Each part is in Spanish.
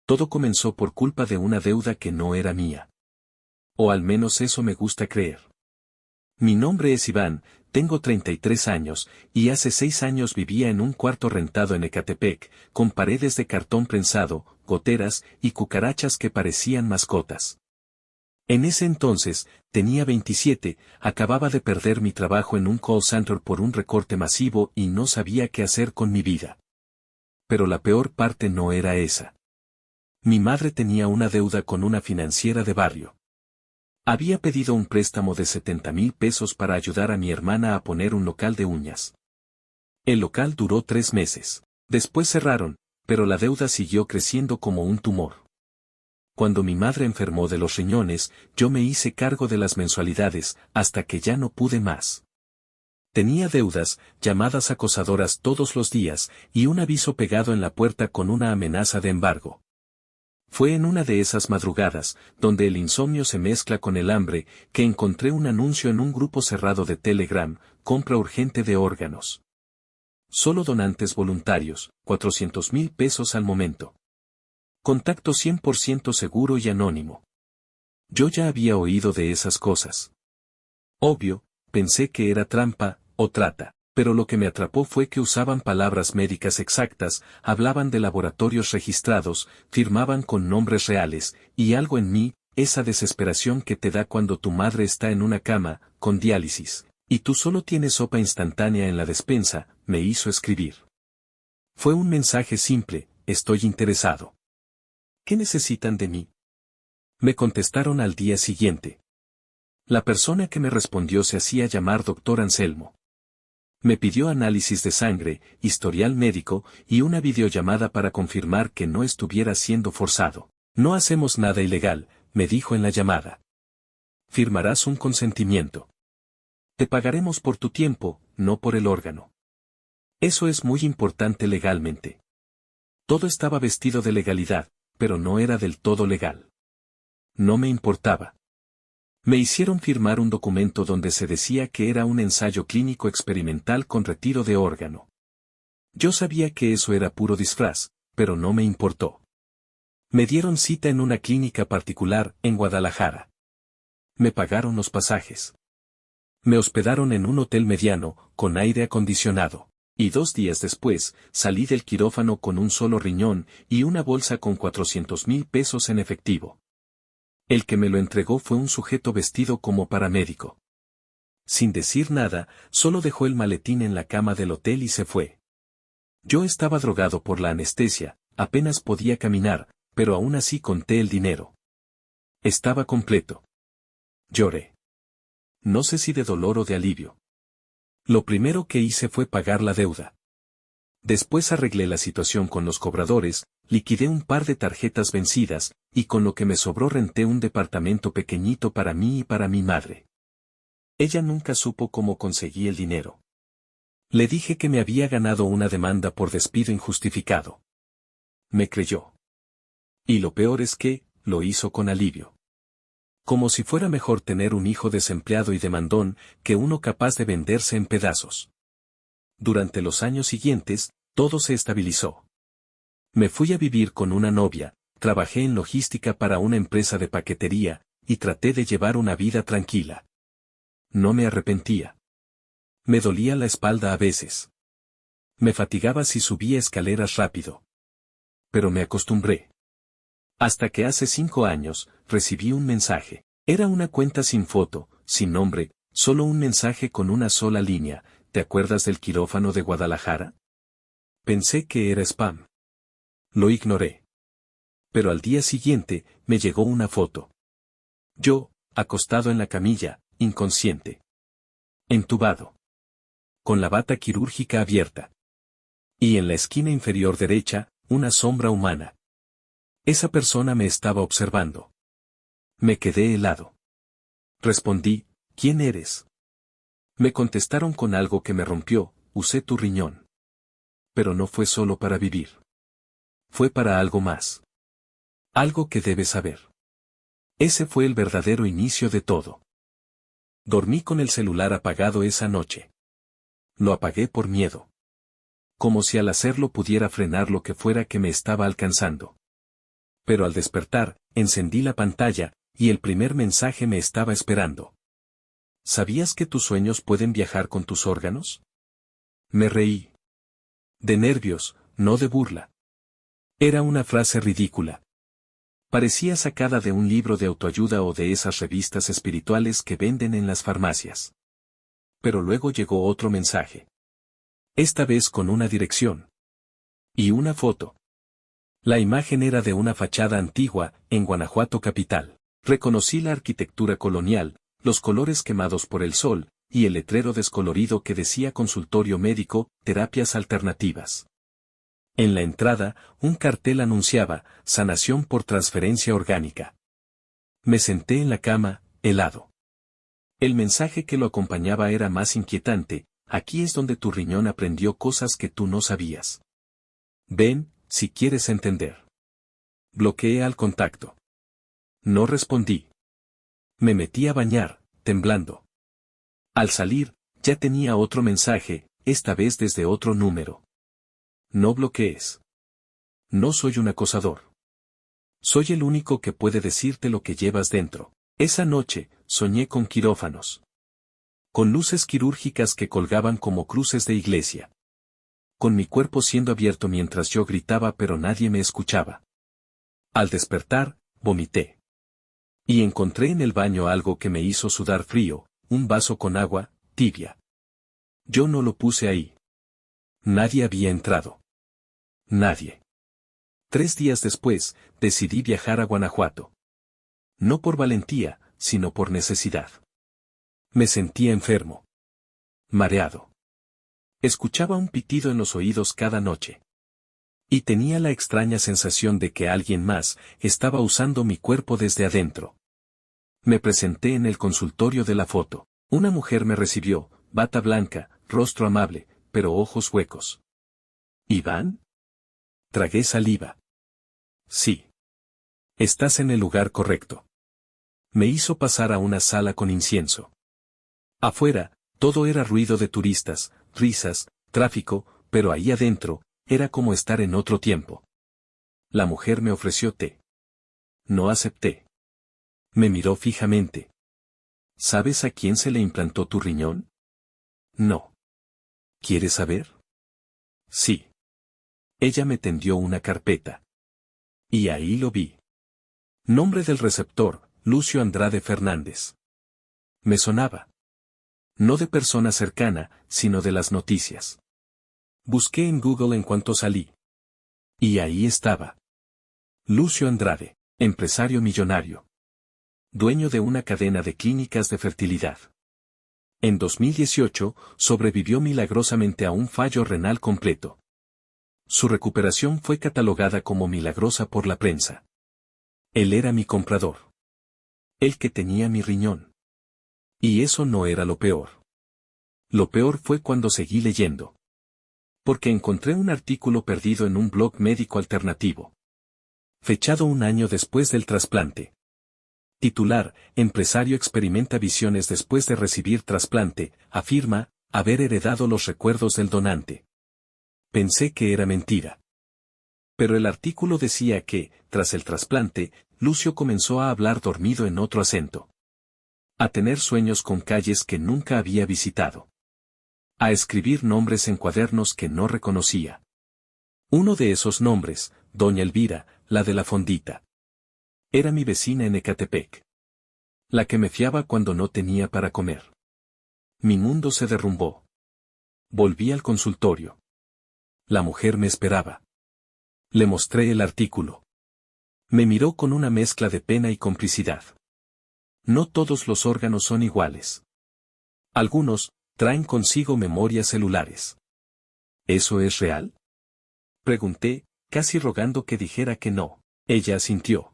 Todo comenzó por culpa de una deuda que no era mía. O al menos eso me gusta creer. Mi nombre es Iván, tengo 33 años, y hace 6 años vivía en un cuarto rentado en Ecatepec, con paredes de cartón prensado, goteras y cucarachas que parecían mascotas. En ese entonces, tenía 27, acababa de perder mi trabajo en un call center por un recorte masivo y no sabía qué hacer con mi vida. Pero la peor parte no era esa. Mi madre tenía una deuda con una financiera de barrio. Había pedido un préstamo de 70,000 pesos para ayudar a mi hermana a poner un local de uñas. El local duró 3 meses. Después cerraron, pero la deuda siguió creciendo como un tumor. Cuando mi madre enfermó de los riñones, yo me hice cargo de las mensualidades, hasta que ya no pude más. Tenía deudas, llamadas acosadoras todos los días, y un aviso pegado en la puerta con una amenaza de embargo. Fue en una de esas madrugadas, donde el insomnio se mezcla con el hambre, que encontré un anuncio en un grupo cerrado de Telegram: compra urgente de órganos. Solo donantes voluntarios, 400,000 pesos al momento. Contacto 100% seguro y anónimo. Yo ya había oído de esas cosas. Obvio, pensé que era trampa, o trata. Pero lo que me atrapó fue que usaban palabras médicas exactas, hablaban de laboratorios registrados, firmaban con nombres reales, y algo en mí, esa desesperación que te da cuando tu madre está en una cama, con diálisis, y tú solo tienes sopa instantánea en la despensa, me hizo escribir. Fue un mensaje simple: estoy interesado. ¿Qué necesitan de mí? Me contestaron al día siguiente. La persona que me respondió se hacía llamar Dr. Anselmo. Me pidió análisis de sangre, historial médico, y una videollamada para confirmar que no estuviera siendo forzado. No hacemos nada ilegal, me dijo en la llamada. Firmarás un consentimiento. Te pagaremos por tu tiempo, no por el órgano. Eso es muy importante legalmente. Todo estaba vestido de legalidad, pero no era del todo legal. No me importaba. Me hicieron firmar un documento donde se decía que era un ensayo clínico experimental con retiro de órgano. Yo sabía que eso era puro disfraz, pero no me importó. Me dieron cita en una clínica particular, en Guadalajara. Me pagaron los pasajes. Me hospedaron en un hotel mediano, con aire acondicionado. Y 2 días después, salí del quirófano con un solo riñón y una bolsa con 400,000 pesos en efectivo. El que me lo entregó fue un sujeto vestido como paramédico. Sin decir nada, solo dejó el maletín en la cama del hotel y se fue. Yo estaba drogado por la anestesia, apenas podía caminar, pero aún así conté el dinero. Estaba completo. Lloré. No sé si de dolor o de alivio. Lo primero que hice fue pagar la deuda. Después arreglé la situación con los cobradores, liquidé un par de tarjetas vencidas, y con lo que me sobró renté un departamento pequeñito para mí y para mi madre. Ella nunca supo cómo conseguí el dinero. Le dije que me había ganado una demanda por despido injustificado. Me creyó. Y lo peor es que, lo hizo con alivio. Como si fuera mejor tener un hijo desempleado y demandón, que uno capaz de venderse en pedazos. Durante los años siguientes, todo se estabilizó. Me fui a vivir con una novia, trabajé en logística para una empresa de paquetería, y traté de llevar una vida tranquila. No me arrepentía. Me dolía la espalda a veces. Me fatigaba si subía escaleras rápido. Pero me acostumbré. Hasta que hace 5 años, recibí un mensaje. Era una cuenta sin foto, sin nombre, solo un mensaje con una sola línea: ¿te acuerdas del quirófano de Guadalajara? Pensé que era spam. Lo ignoré. Pero al día siguiente, me llegó una foto. Yo, acostado en la camilla, inconsciente. Entubado. Con la bata quirúrgica abierta. Y en la esquina inferior derecha, una sombra humana. Esa persona me estaba observando. Me quedé helado. Respondí: ¿quién eres? Me contestaron con algo que me rompió: usé tu riñón. Pero no fue solo para vivir. Fue para algo más. Algo que debes saber. Ese fue el verdadero inicio de todo. Dormí con el celular apagado esa noche. Lo apagué por miedo. Como si al hacerlo pudiera frenar lo que fuera que me estaba alcanzando. Pero al despertar, encendí la pantalla, y el primer mensaje me estaba esperando. ¿Sabías que tus sueños pueden viajar con tus órganos? Me reí. De nervios, no de burla. Era una frase ridícula. Parecía sacada de un libro de autoayuda o de esas revistas espirituales que venden en las farmacias. Pero luego llegó otro mensaje. Esta vez con una dirección. Y una foto. La imagen era de una fachada antigua, en Guanajuato capital. Reconocí la arquitectura colonial, los colores quemados por el sol, y el letrero descolorido que decía consultorio médico, terapias alternativas. En la entrada, un cartel anunciaba, sanación por transferencia orgánica. Me senté en la cama, helado. El mensaje que lo acompañaba era más inquietante, aquí es donde tu riñón aprendió cosas que tú no sabías. Ven, si quieres entender. Bloqueé al contacto. No respondí. Me metí a bañar, temblando. Al salir, ya tenía otro mensaje, esta vez desde otro número. No bloquees. No soy un acosador. Soy el único que puede decirte lo que llevas dentro. Esa noche, soñé con quirófanos. Con luces quirúrgicas que colgaban como cruces de iglesia. Con mi cuerpo siendo abierto mientras yo gritaba pero nadie me escuchaba. Al despertar, vomité. Y encontré en el baño algo que me hizo sudar frío, un vaso con agua, tibia. Yo no lo puse ahí. Nadie había entrado. Nadie. 3 días después, decidí viajar a Guanajuato. No por valentía, sino por necesidad. Me sentía enfermo. Mareado. Escuchaba un pitido en los oídos cada noche. Y tenía la extraña sensación de que alguien más estaba usando mi cuerpo desde adentro. Me presenté en el consultorio de la foto. Una mujer me recibió, bata blanca, rostro amable, pero ojos huecos. ¿Iván? Tragué saliva. Sí. Estás en el lugar correcto. Me hizo pasar a una sala con incienso. Afuera, todo era ruido de turistas, risas, tráfico, pero ahí adentro, era como estar en otro tiempo. La mujer me ofreció té. No acepté. Me miró fijamente. ¿Sabes a quién se le implantó tu riñón? No. ¿Quieres saber? Sí. Ella me tendió una carpeta. Y ahí lo vi. Nombre del receptor, Lucio Andrade Fernández. Me sonaba. No de persona cercana, sino de las noticias. Busqué en Google en cuanto salí. Y ahí estaba. Lucio Andrade, empresario millonario. Dueño de una cadena de clínicas de fertilidad. En 2018, sobrevivió milagrosamente a un fallo renal completo. Su recuperación fue catalogada como milagrosa por la prensa. Él era mi comprador. El que tenía mi riñón. Y eso no era lo peor. Lo peor fue cuando seguí leyendo. Porque encontré un artículo perdido en un blog médico alternativo. Fechado 1 año después del trasplante. Titular, empresario experimenta visiones después de recibir trasplante, afirma, haber heredado los recuerdos del donante. Pensé que era mentira. Pero el artículo decía que, tras el trasplante, Lucio comenzó a hablar dormido en otro acento. A tener sueños con calles que nunca había visitado. A escribir nombres en cuadernos que no reconocía. Uno de esos nombres, Doña Elvira, la de la fondita. Era mi vecina en Ecatepec. La que me fiaba cuando no tenía para comer. Mi mundo se derrumbó. Volví al consultorio. La mujer me esperaba. Le mostré el artículo. Me miró con una mezcla de pena y complicidad. No todos los órganos son iguales. Algunos traen consigo memorias celulares. ¿Eso es real? Pregunté, casi rogando que dijera que no. Ella asintió.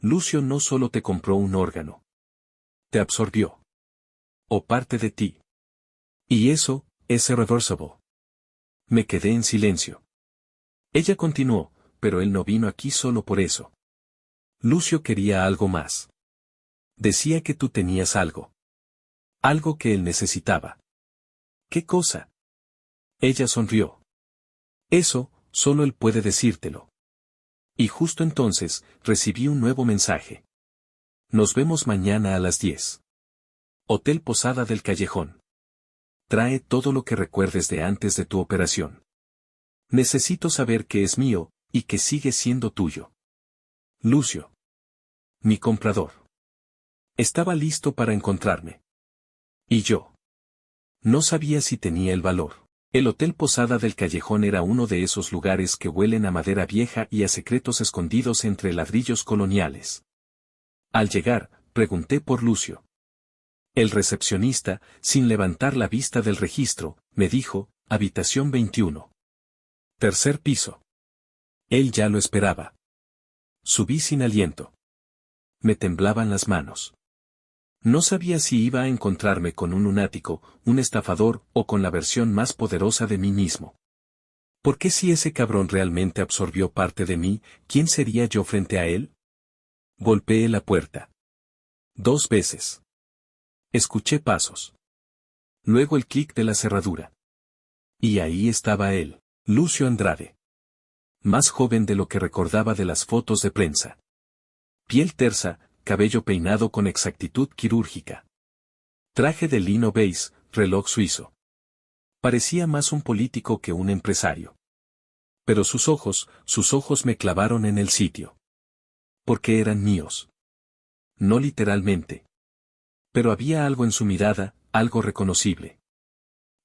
Lucio no solo te compró un órgano. Te absorbió. O parte de ti. Y eso, es irreversible. Me quedé en silencio. Ella continuó, pero él no vino aquí solo por eso. Lucio quería algo más. Decía que tú tenías algo. Algo que él necesitaba. ¿Qué cosa? Ella sonrió. Eso, solo él puede decírtelo. Y justo entonces, recibí un nuevo mensaje. Nos vemos mañana a las 10. Hotel Posada del Callejón. Trae todo lo que recuerdes de antes de tu operación. Necesito saber que es mío, y que sigue siendo tuyo. Lucio. Mi comprador. Estaba listo para encontrarme. Y yo. No sabía si tenía el valor. El Hotel Posada del Callejón era uno de esos lugares que huelen a madera vieja y a secretos escondidos entre ladrillos coloniales. Al llegar, pregunté por Lucio. El recepcionista, sin levantar la vista del registro, me dijo, habitación 21. Tercer piso. Él ya lo esperaba. Subí sin aliento. Me temblaban las manos. No sabía si iba a encontrarme con un lunático, un estafador o con la versión más poderosa de mí mismo. ¿Por qué si ese cabrón realmente absorbió parte de mí, quién sería yo frente a él? Golpeé la puerta. 2 veces. Escuché pasos. Luego el clic de la cerradura. Y ahí estaba él, Lucio Andrade. Más joven de lo que recordaba de las fotos de prensa. Piel tersa, cabello peinado con exactitud quirúrgica. Traje de lino beige, reloj suizo. Parecía más un político que un empresario. Pero sus ojos me clavaron en el sitio. Porque eran míos. No literalmente. Pero había algo en su mirada, algo reconocible.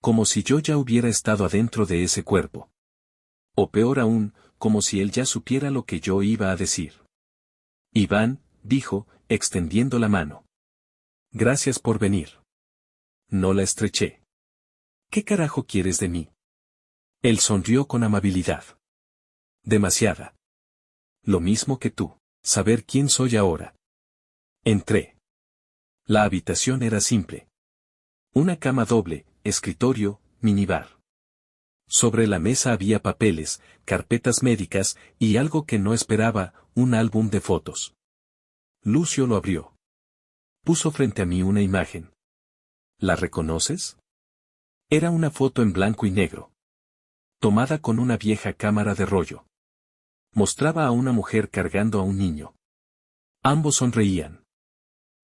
Como si yo ya hubiera estado adentro de ese cuerpo. O peor aún, como si él ya supiera lo que yo iba a decir. Iván, dijo, extendiendo la mano. Gracias por venir. No la estreché. ¿Qué carajo quieres de mí? Él sonrió con amabilidad. Demasiada. Lo mismo que tú, saber quién soy ahora. Entré. La habitación era simple. Una cama doble, escritorio, minibar. Sobre la mesa había papeles, carpetas médicas, y algo que no esperaba, un álbum de fotos. Lucio lo abrió. Puso frente a mí una imagen. ¿La reconoces? Era una foto en blanco y negro. Tomada con una vieja cámara de rollo. Mostraba a una mujer cargando a un niño. Ambos sonreían.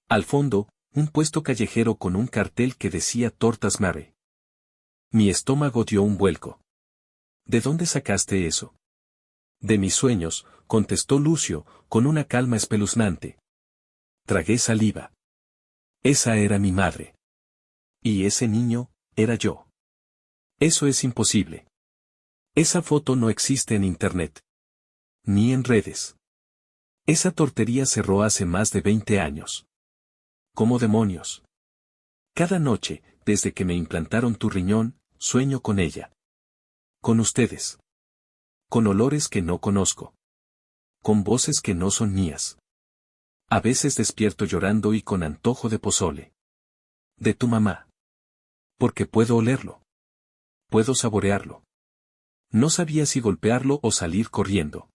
Al fondo, un puesto callejero con un cartel que decía Tortas Mare. Mi estómago dio un vuelco. ¿De dónde sacaste eso? De mis sueños, contestó Lucio, con una calma espeluznante. Tragué saliva. Esa era mi madre. Y ese niño, era yo. Eso es imposible. Esa foto no existe en internet. Ni en redes. Esa tortería cerró hace más de 20 años. ¿Cómo demonios? Cada noche, desde que me implantaron tu riñón, sueño con ella. Con ustedes. Con olores que no conozco. Con voces que no son mías. A veces despierto llorando y con antojo de pozole. De tu mamá. Porque puedo olerlo. Puedo saborearlo. No sabía si golpearlo o salir corriendo.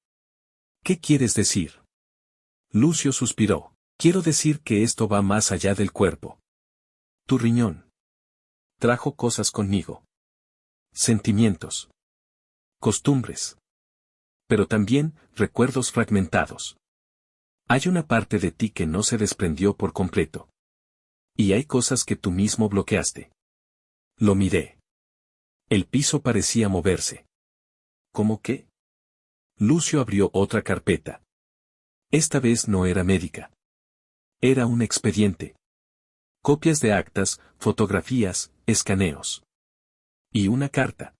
¿Qué quieres decir? Lucio suspiró. Quiero decir que esto va más allá del cuerpo. Tu riñón. Trajo cosas conmigo. Sentimientos. Costumbres. Pero también, recuerdos fragmentados. Hay una parte de ti que no se desprendió por completo. Y hay cosas que tú mismo bloqueaste. Lo miré. El piso parecía moverse. ¿Cómo qué? Lucio abrió otra carpeta. Esta vez no era médica. Era un expediente. Copias de actas, fotografías, escaneos. Y una carta.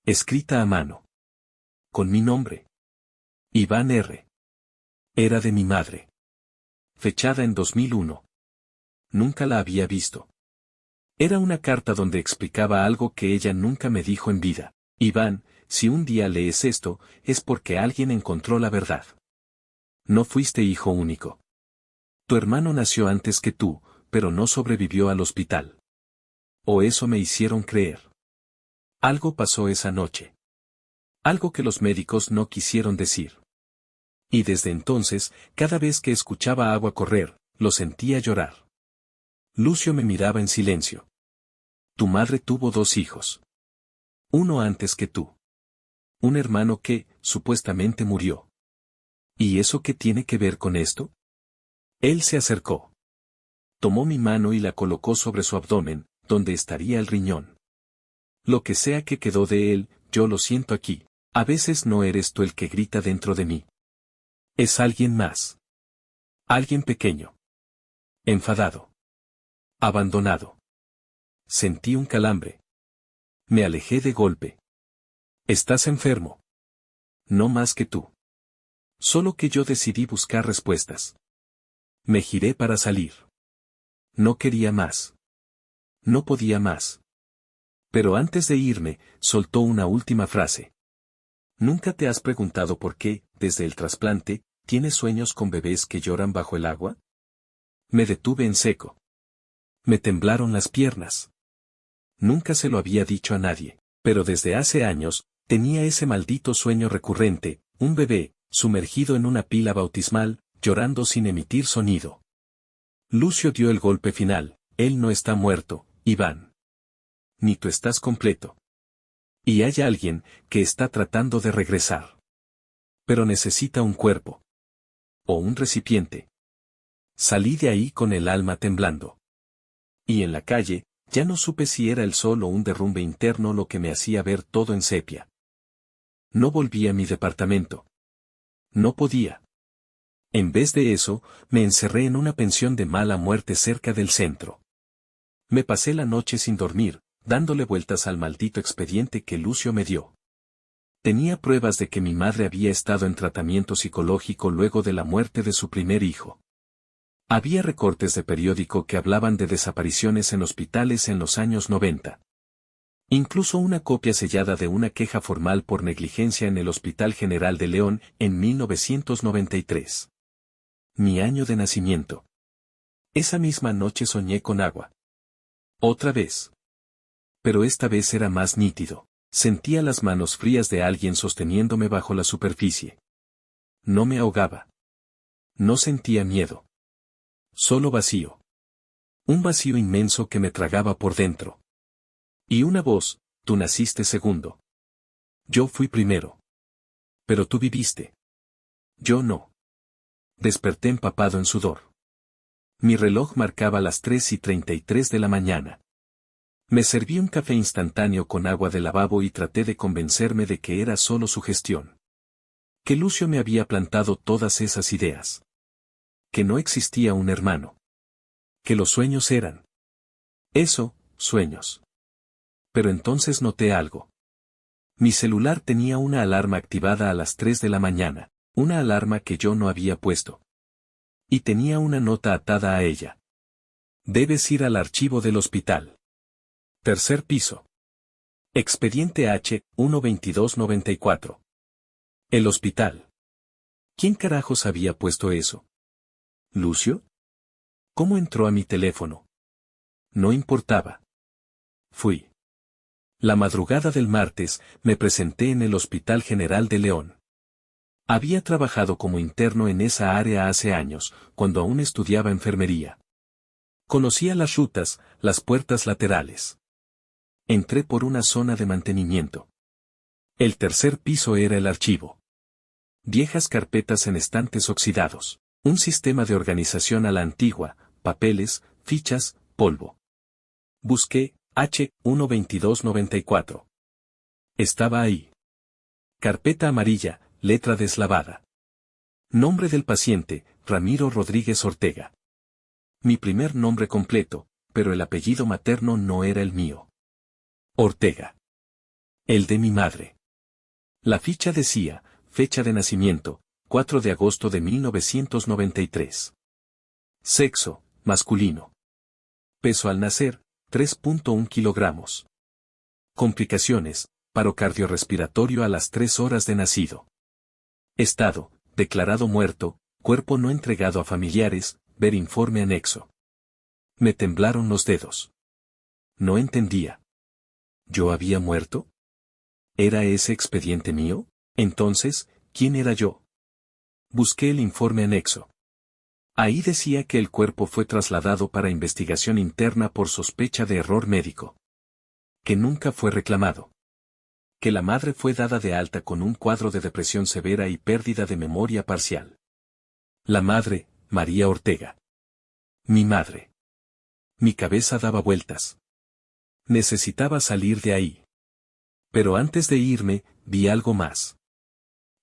Escrita a mano. Con mi nombre. Iván R. Era de mi madre. Fechada en 2001. Nunca la había visto. Era una carta donde explicaba algo que ella nunca me dijo en vida. Iván, si un día lees esto, es porque alguien encontró la verdad. No fuiste hijo único. Tu hermano nació antes que tú, pero no sobrevivió al hospital. O eso me hicieron creer. Algo pasó esa noche. Algo que los médicos no quisieron decir. Y desde entonces, cada vez que escuchaba agua correr, lo sentía llorar. Lucio me miraba en silencio. Tu madre tuvo 2 hijos. Uno antes que tú. Un hermano que, supuestamente murió. ¿Y eso qué tiene que ver con esto? Él se acercó. Tomó mi mano y la colocó sobre su abdomen, donde estaría el riñón. Lo que sea que quedó de él, yo lo siento aquí. A veces no eres tú el que grita dentro de mí. Es alguien más. Alguien pequeño. Enfadado. Abandonado. Sentí un calambre. Me alejé de golpe. Estás enfermo. No más que tú. Solo que yo decidí buscar respuestas. Me giré para salir. No quería más. No podía más. Pero antes de irme, soltó una última frase. ¿Nunca te has preguntado por qué, desde el trasplante, tienes sueños con bebés que lloran bajo el agua? Me detuve en seco. Me temblaron las piernas. Nunca se lo había dicho a nadie, pero desde hace años, tenía ese maldito sueño recurrente, un bebé, sumergido en una pila bautismal, llorando sin emitir sonido. Lucio dio el golpe final, él no está muerto, Iván. Ni tú estás completo. Y hay alguien que está tratando de regresar. Pero necesita un cuerpo. O un recipiente. Salí de ahí con el alma temblando. Y en la calle, ya no supe si era el sol o un derrumbe interno lo que me hacía ver todo en sepia. No volví a mi departamento. No podía. En vez de eso, me encerré en una pensión de mala muerte cerca del centro. Me pasé la noche sin dormir, dándole vueltas al maldito expediente que Lucio me dio. Tenía pruebas de que mi madre había estado en tratamiento psicológico luego de la muerte de su primer hijo. Había recortes de periódico que hablaban de desapariciones en hospitales en los años 90. Incluso una copia sellada de una queja formal por negligencia en el Hospital General de León en 1993. Mi año de nacimiento. Esa misma noche soñé con agua. Otra vez. Pero esta vez era más nítido. Sentía las manos frías de alguien sosteniéndome bajo la superficie. No me ahogaba. No sentía miedo. Solo vacío. Un vacío inmenso que me tragaba por dentro. Y una voz, tú naciste segundo. Yo fui primero. Pero tú viviste. Yo no. Desperté empapado en sudor. Mi reloj marcaba las 3:33 de la mañana. Me serví un café instantáneo con agua de lavabo y traté de convencerme de que era solo sugestión. Que Lucio me había plantado todas esas ideas. Que no existía un hermano. Que los sueños eran. Eso, sueños. Pero entonces noté algo. Mi celular tenía una alarma activada a las 3 de la mañana, una alarma que yo no había puesto. Y tenía una nota atada a ella. Debes ir al archivo del hospital. Tercer piso. Expediente H, 12294. El hospital. ¿Quién carajos había puesto eso? ¿Lucio? ¿Cómo entró a mi teléfono? No importaba. Fui. La madrugada del martes, me presenté en el Hospital General de León. Había trabajado como interno en esa área hace años, cuando aún estudiaba enfermería. Conocía las rutas, las puertas laterales. Entré por una zona de mantenimiento. El tercer piso era el archivo. Viejas carpetas en estantes oxidados. Un sistema de organización a la antigua, papeles, fichas, polvo. Busqué, H, 12294. Estaba ahí. Carpeta amarilla, letra deslavada. Nombre del paciente, Ramiro Rodríguez Ortega. Mi primer nombre completo, pero el apellido materno no era el mío. Ortega. El de mi madre. La ficha decía, fecha de nacimiento, 4 de agosto de 1993. Sexo, masculino. Peso al nacer, 3.1 kilogramos. Complicaciones, paro cardiorrespiratorio a las 3 horas de nacido. Estado, declarado muerto, cuerpo no entregado a familiares, ver informe anexo. Me temblaron los dedos. No entendía. ¿Yo había muerto? ¿Era ese expediente mío? Entonces, ¿quién era yo? Busqué el informe anexo. Ahí decía que el cuerpo fue trasladado para investigación interna por sospecha de error médico. Que nunca fue reclamado. que la madre fue dada de alta con un cuadro de depresión severa y pérdida de memoria parcial. La madre, María Ortega. Mi madre. Mi cabeza daba vueltas. Necesitaba salir de ahí. Pero antes de irme, vi algo más.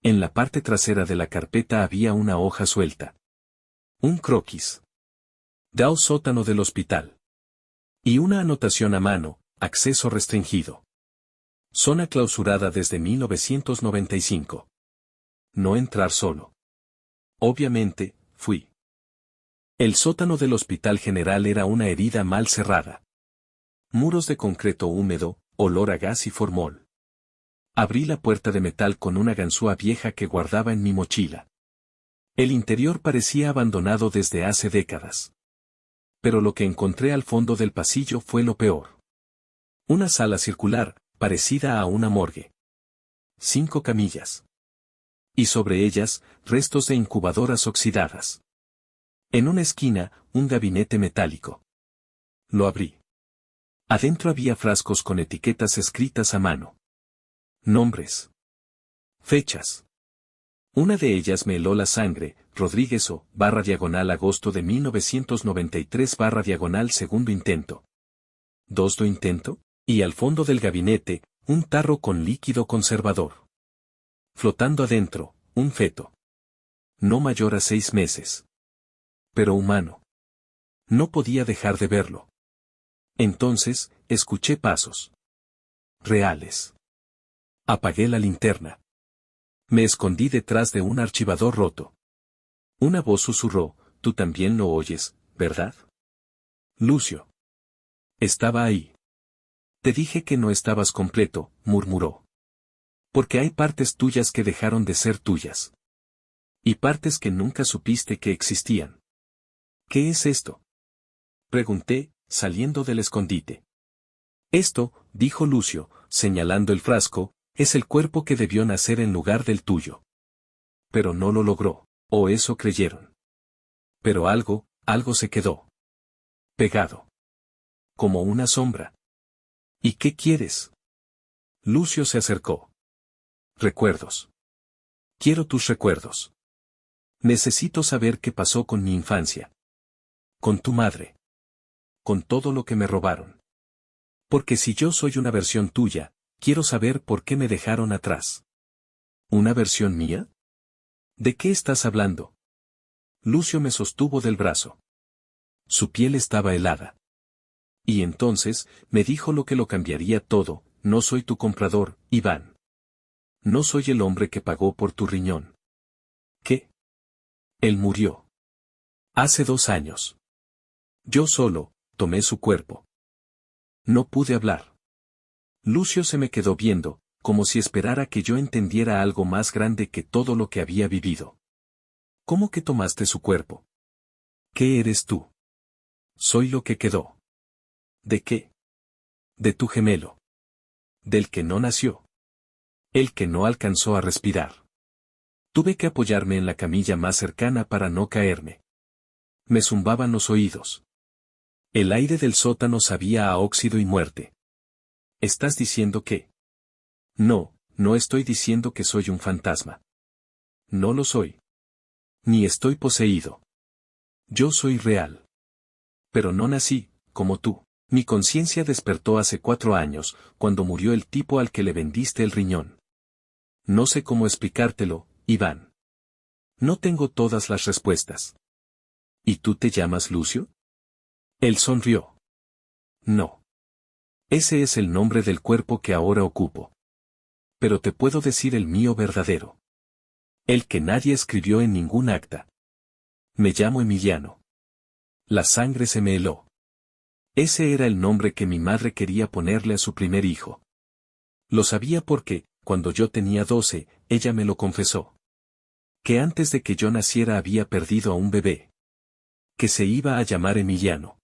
En la parte trasera de la carpeta había una hoja suelta. Un croquis. DAO sótano del hospital. Y una anotación a mano, acceso restringido. Zona clausurada desde 1995. No entrar solo. Obviamente, fui. El sótano del Hospital General era una herida mal cerrada. Muros de concreto húmedo, olor a gas y formol. Abrí la puerta de metal con una ganzúa vieja que guardaba en mi mochila. El interior parecía abandonado desde hace décadas. Pero lo que encontré al fondo del pasillo fue lo peor. Una sala circular, parecida a una morgue. 5 camillas. Y sobre ellas, restos de incubadoras oxidadas. En una esquina, un gabinete metálico. Lo abrí. Adentro había frascos con etiquetas escritas a mano. Nombres. Fechas. Una de ellas me heló la sangre, Rodríguez O, /diagonal agosto de 1993 /diagonal segundo intento. ¿Dos do intento? Y al fondo del gabinete, un tarro con líquido conservador. Flotando adentro, un feto. No mayor a 6 meses. Pero humano. No podía dejar de verlo. Entonces, escuché pasos. Reales. Apagué la linterna. Me escondí detrás de un archivador roto. Una voz susurró, tú también lo oyes, ¿verdad? Lucio. Estaba ahí. Te dije que no estabas completo, murmuró. Porque hay partes tuyas que dejaron de ser tuyas. Y partes que nunca supiste que existían. ¿Qué es esto? Pregunté, saliendo del escondite. Esto, dijo Lucio, señalando el frasco, es el cuerpo que debió nacer en lugar del tuyo. Pero no lo logró, o eso creyeron. Pero algo se quedó. Pegado. Como una sombra. ¿Y qué quieres? Lucio se acercó. Recuerdos. Quiero tus recuerdos. Necesito saber qué pasó con mi infancia. Con tu madre. Con todo lo que me robaron. Porque si yo soy una versión tuya, quiero saber por qué me dejaron atrás. ¿Una versión mía? ¿De qué estás hablando? Lucio me sostuvo del brazo. Su piel estaba helada. Y entonces, me dijo lo que lo cambiaría todo, no soy tu comprador, Iván. No soy el hombre que pagó por tu riñón. ¿Qué? Él murió. Hace 2 años. Yo solo, tomé su cuerpo. No pude hablar. Lucio se me quedó viendo, como si esperara que yo entendiera algo más grande que todo lo que había vivido. ¿Cómo que tomaste su cuerpo? ¿Qué eres tú? Soy lo que quedó. ¿De qué? De tu gemelo. Del que no nació. El que no alcanzó a respirar. Tuve que apoyarme en la camilla más cercana para no caerme. Me zumbaban los oídos. El aire del sótano sabía a óxido y muerte. ¿Estás diciendo que? No, no estoy diciendo que soy un fantasma. No lo soy. Ni estoy poseído. Yo soy real. Pero no nací, como tú. Mi conciencia despertó hace 4 años, cuando murió el tipo al que le vendiste el riñón. No sé cómo explicártelo, Iván. No tengo todas las respuestas. ¿Y tú te llamas Lucio? Él sonrió. No. Ese es el nombre del cuerpo que ahora ocupo. Pero te puedo decir el mío verdadero. El que nadie escribió en ningún acta. Me llamo Emiliano. La sangre se me heló. Ese era el nombre que mi madre quería ponerle a su primer hijo. Lo sabía porque, cuando yo tenía 12, ella me lo confesó. Que antes de que yo naciera había perdido a un bebé. Que se iba a llamar Emiliano.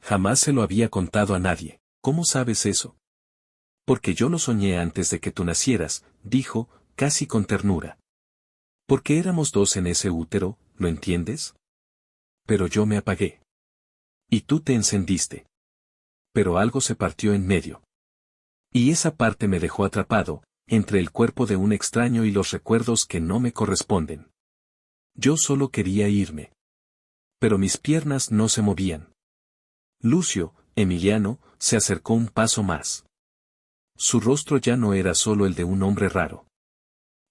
Jamás se lo había contado a nadie. ¿Cómo sabes eso? Porque yo lo soñé antes de que tú nacieras, dijo, casi con ternura. Porque éramos 2 en ese útero, ¿lo entiendes? Pero yo me apagué. Y tú te encendiste. Pero algo se partió en medio. Y esa parte me dejó atrapado, entre el cuerpo de un extraño y los recuerdos que no me corresponden. Yo solo quería irme. Pero mis piernas no se movían. Lucio, Emiliano, se acercó un paso más. Su rostro ya no era solo el de un hombre raro.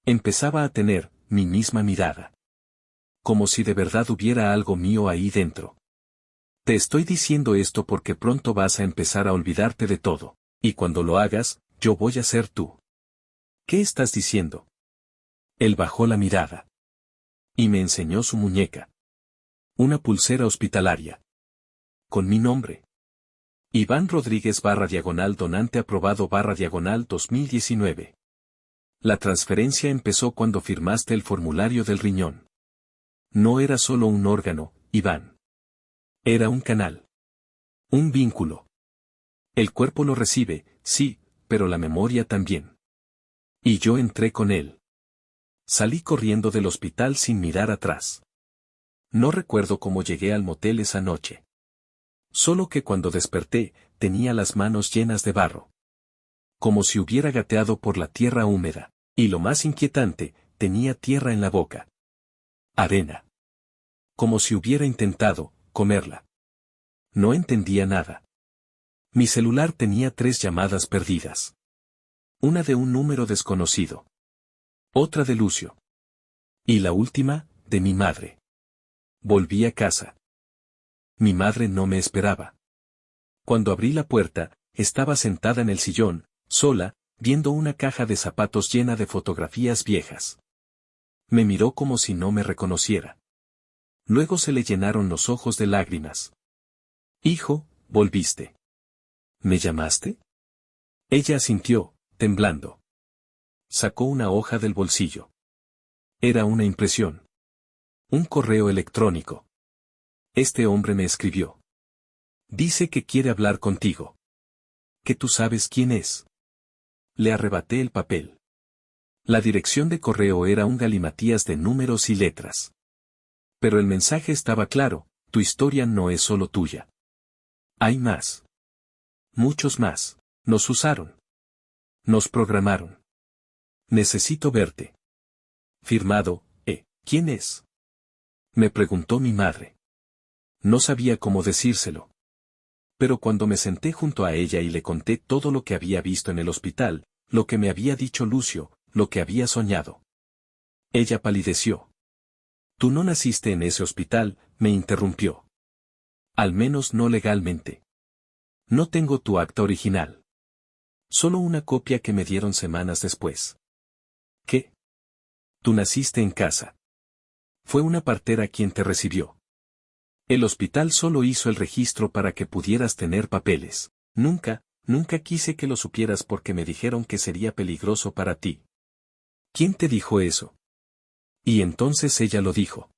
Empezaba a tener mi misma mirada. Como si de verdad hubiera algo mío ahí dentro. Te estoy diciendo esto porque pronto vas a empezar a olvidarte de todo, y cuando lo hagas, yo voy a ser tú. ¿Qué estás diciendo? Él bajó la mirada. Y me enseñó su muñeca. Una pulsera hospitalaria. Con mi nombre. Iván Rodríguez /donante aprobado /2019. La transferencia empezó cuando firmaste el formulario del riñón. No era solo un órgano, Iván. Era un canal. Un vínculo. El cuerpo lo recibe, sí, pero la memoria también. Y yo entré con él. Salí corriendo del hospital sin mirar atrás. No recuerdo cómo llegué al motel esa noche. Solo que cuando desperté, tenía las manos llenas de barro. Como si hubiera gateado por la tierra húmeda, y lo más inquietante, tenía tierra en la boca. Arena. Como si hubiera intentado comerla. No entendía nada. Mi celular tenía 3 llamadas perdidas. Una de un número desconocido. Otra de Lucio. Y la última, de mi madre. Volví a casa. Mi madre no me esperaba. Cuando abrí la puerta, estaba sentada en el sillón, sola, viendo una caja de zapatos llena de fotografías viejas. Me miró como si no me reconociera. Luego se le llenaron los ojos de lágrimas. Hijo, volviste. ¿Me llamaste? Ella asintió, temblando. Sacó una hoja del bolsillo. Era una impresión. Un correo electrónico. Este hombre me escribió. Dice que quiere hablar contigo. Que tú sabes quién es. Le arrebaté el papel. La dirección de correo era un galimatías de números y letras. Pero el mensaje estaba claro, tu historia no es solo tuya. Hay más. Muchos más. Nos usaron. Nos programaron. Necesito verte. Firmado, ¿quién es? Me preguntó mi madre. No sabía cómo decírselo. Pero cuando me senté junto a ella y le conté todo lo que había visto en el hospital, lo que me había dicho Lucio, lo que había soñado. Ella palideció. Tú no naciste en ese hospital, me interrumpió. Al menos no legalmente. No tengo tu acta original. Solo una copia que me dieron semanas después. ¿Qué? Tú naciste en casa. Fue una partera quien te recibió. El hospital solo hizo el registro para que pudieras tener papeles. Nunca quise que lo supieras porque me dijeron que sería peligroso para ti. ¿Quién te dijo eso? Y entonces ella lo dijo.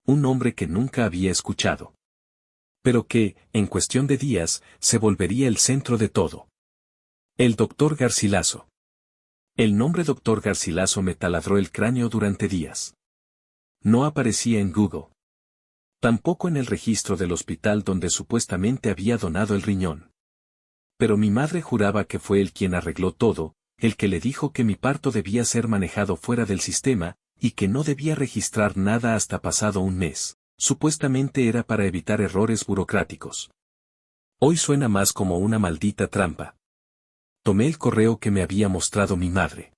Un hombre que nunca había escuchado. Pero que, en cuestión de días, se volvería el centro de todo. El doctor Garcilaso. El nombre doctor Garcilaso me taladró el cráneo durante días. No aparecía en Google. Tampoco en el registro del hospital donde supuestamente había donado el riñón. Pero mi madre juraba que fue él quien arregló todo, el que le dijo que mi parto debía ser manejado fuera del sistema, y que no debía registrar nada hasta pasado un mes. Supuestamente era para evitar errores burocráticos. Hoy suena más como una maldita trampa. Tomé el correo que me había mostrado mi madre.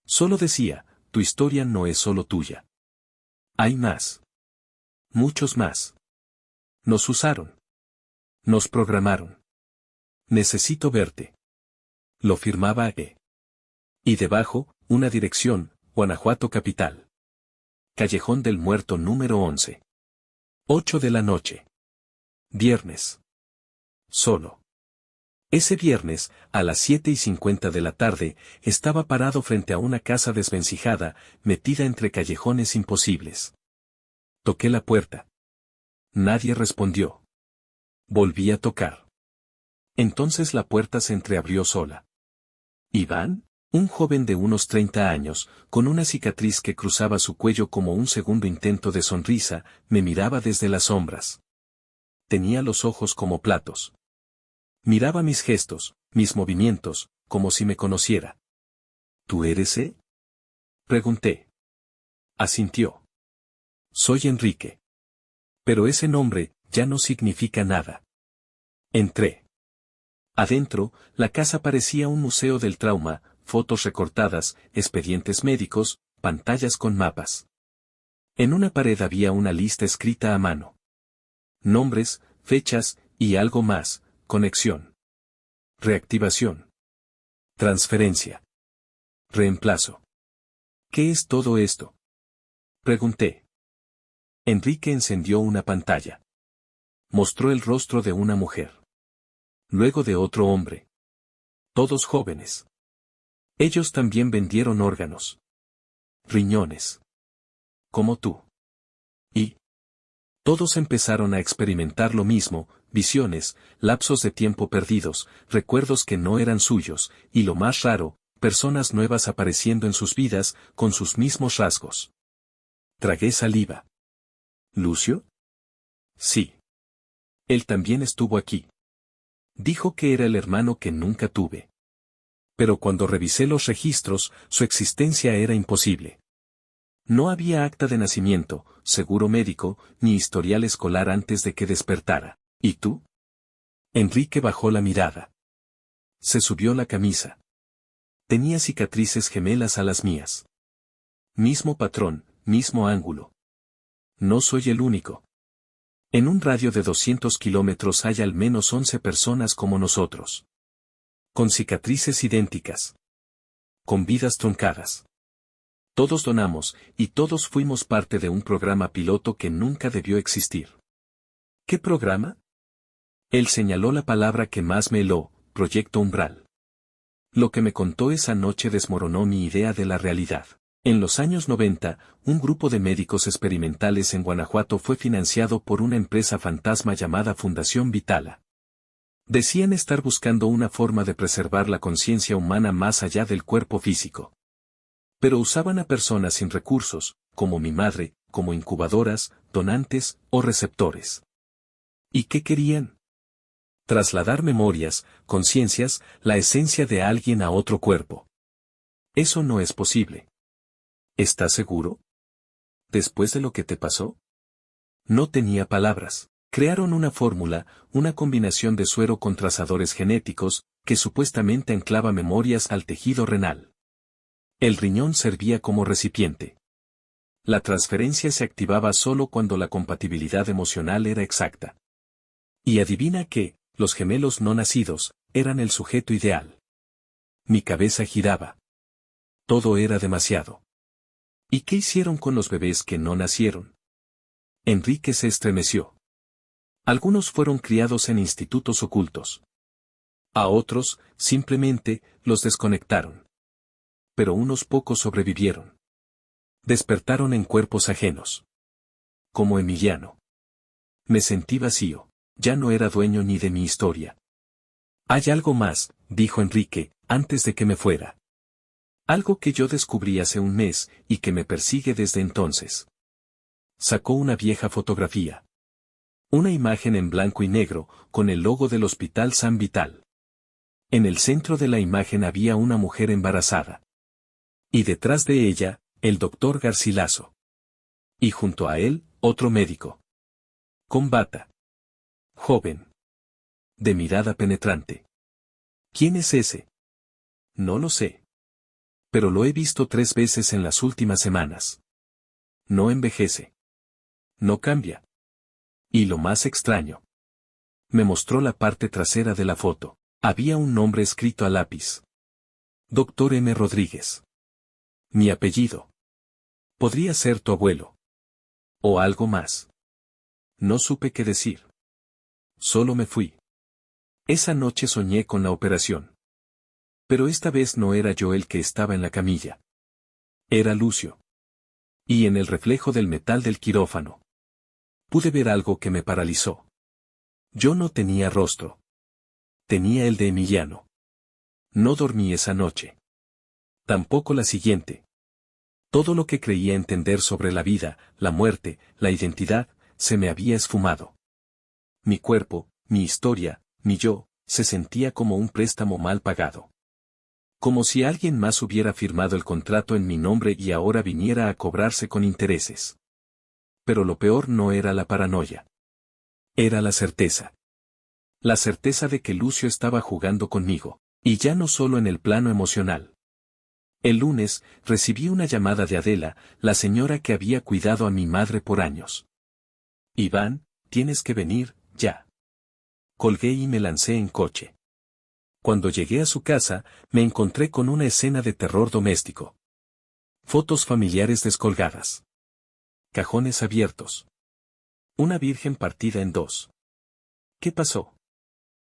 Solo decía, tu historia no es solo tuya. Hay más. Muchos más. Nos usaron. Nos programaron. Necesito verte. Lo firmaba E. Y debajo, una dirección, Guanajuato capital. Callejón del Muerto número 11. 8 de la noche. Viernes. Solo. Ese viernes, a las 7:50 de la tarde, estaba parado frente a una casa desvencijada, metida entre callejones imposibles. Toqué la puerta. Nadie respondió. Volví a tocar. Entonces la puerta se entreabrió sola. ¿Iván? Un joven de unos 30 años, con una cicatriz que cruzaba su cuello como un segundo intento de sonrisa, me miraba desde las sombras. Tenía los ojos como platos. Miraba mis gestos, mis movimientos, como si me conociera. ¿Tú eres E? Pregunté. Asintió. Soy Enrique. Pero ese nombre ya no significa nada. Entré. Adentro, la casa parecía un museo del trauma, fotos recortadas, expedientes médicos, pantallas con mapas. En una pared había una lista escrita a mano. Nombres, fechas, y algo más, conexión. Reactivación. Transferencia. Reemplazo. ¿Qué es todo esto? Pregunté. Enrique encendió una pantalla. Mostró el rostro de una mujer. Luego de otro hombre. Todos jóvenes. Ellos también vendieron órganos. Riñones. Como tú. Y todos empezaron a experimentar lo mismo, visiones, lapsos de tiempo perdidos, recuerdos que no eran suyos, y lo más raro, personas nuevas apareciendo en sus vidas, con sus mismos rasgos. Tragué saliva. ¿Lucio? Sí. Él también estuvo aquí. Dijo que era el hermano que nunca tuve. Pero cuando revisé los registros, su existencia era imposible. No había acta de nacimiento, seguro médico, ni historial escolar antes de que despertara. ¿Y tú? Enrique bajó la mirada. Se subió la camisa. Tenía cicatrices gemelas a las mías. Mismo patrón, mismo ángulo. No soy el único. En un radio de 200 kilómetros hay al menos 11 personas como nosotros. Con cicatrices idénticas. Con vidas truncadas. Todos donamos, y todos fuimos parte de un programa piloto que nunca debió existir. ¿Qué programa? Él señaló la palabra que más me heló, Proyecto Umbral. Lo que me contó esa noche desmoronó mi idea de la realidad. En los años 90, un grupo de médicos experimentales en Guanajuato fue financiado por una empresa fantasma llamada Fundación Vitala. Decían estar buscando una forma de preservar la conciencia humana más allá del cuerpo físico. Pero usaban a personas sin recursos, como mi madre, como incubadoras, donantes o receptores. ¿Y qué querían? Trasladar memorias, conciencias, la esencia de alguien a otro cuerpo. Eso no es posible. ¿Estás seguro? ¿Después de lo que te pasó? No tenía palabras. Crearon una fórmula, una combinación de suero con trazadores genéticos, que supuestamente anclaba memorias al tejido renal. El riñón servía como recipiente. La transferencia se activaba solo cuando la compatibilidad emocional era exacta. Y adivina qué, los gemelos no nacidos, eran el sujeto ideal. Mi cabeza giraba. Todo era demasiado. ¿Y qué hicieron con los bebés que no nacieron? Enrique se estremeció. Algunos fueron criados en institutos ocultos. A otros, simplemente, los desconectaron. Pero unos pocos sobrevivieron. Despertaron en cuerpos ajenos. Como Emiliano. Me sentí vacío, ya no era dueño ni de mi historia. Hay algo más, dijo Enrique, antes de que me fuera. Algo que yo descubrí hace un mes, y que me persigue desde entonces. Sacó una vieja fotografía. Una imagen en blanco y negro, con el logo del Hospital San Vital. En el centro de la imagen había una mujer embarazada. Y detrás de ella, el doctor Garcilaso. Y junto a él, otro médico. Con bata. Joven. De mirada penetrante. ¿Quién es ese? No lo sé. Pero lo he visto 3 veces en las últimas semanas. No envejece. No cambia. Y lo más extraño. Me mostró la parte trasera de la foto. Había un nombre escrito a lápiz. Dr. M. Rodríguez. Mi apellido. Podría ser tu abuelo. O algo más. No supe qué decir. Solo me fui. Esa noche soñé con la operación. Pero esta vez no era yo el que estaba en la camilla. Era Lucio. Y en el reflejo del metal del quirófano, pude ver algo que me paralizó. Yo no tenía rostro. Tenía el de Emiliano. No dormí esa noche. Tampoco la siguiente. Todo lo que creía entender sobre la vida, la muerte, la identidad, se me había esfumado. Mi cuerpo, mi historia, mi yo, se sentía como un préstamo mal pagado. Como si alguien más hubiera firmado el contrato en mi nombre y ahora viniera a cobrarse con intereses. Pero lo peor no era la paranoia. Era la certeza. La certeza de que Lucio estaba jugando conmigo, y ya no solo en el plano emocional. El lunes, recibí una llamada de Adela, la señora que había cuidado a mi madre por años. Iván, tienes que venir, ya. Colgué y me lancé en coche. Cuando llegué a su casa, me encontré con una escena de terror doméstico. Fotos familiares descolgadas. Cajones abiertos. Una virgen partida en dos. ¿Qué pasó?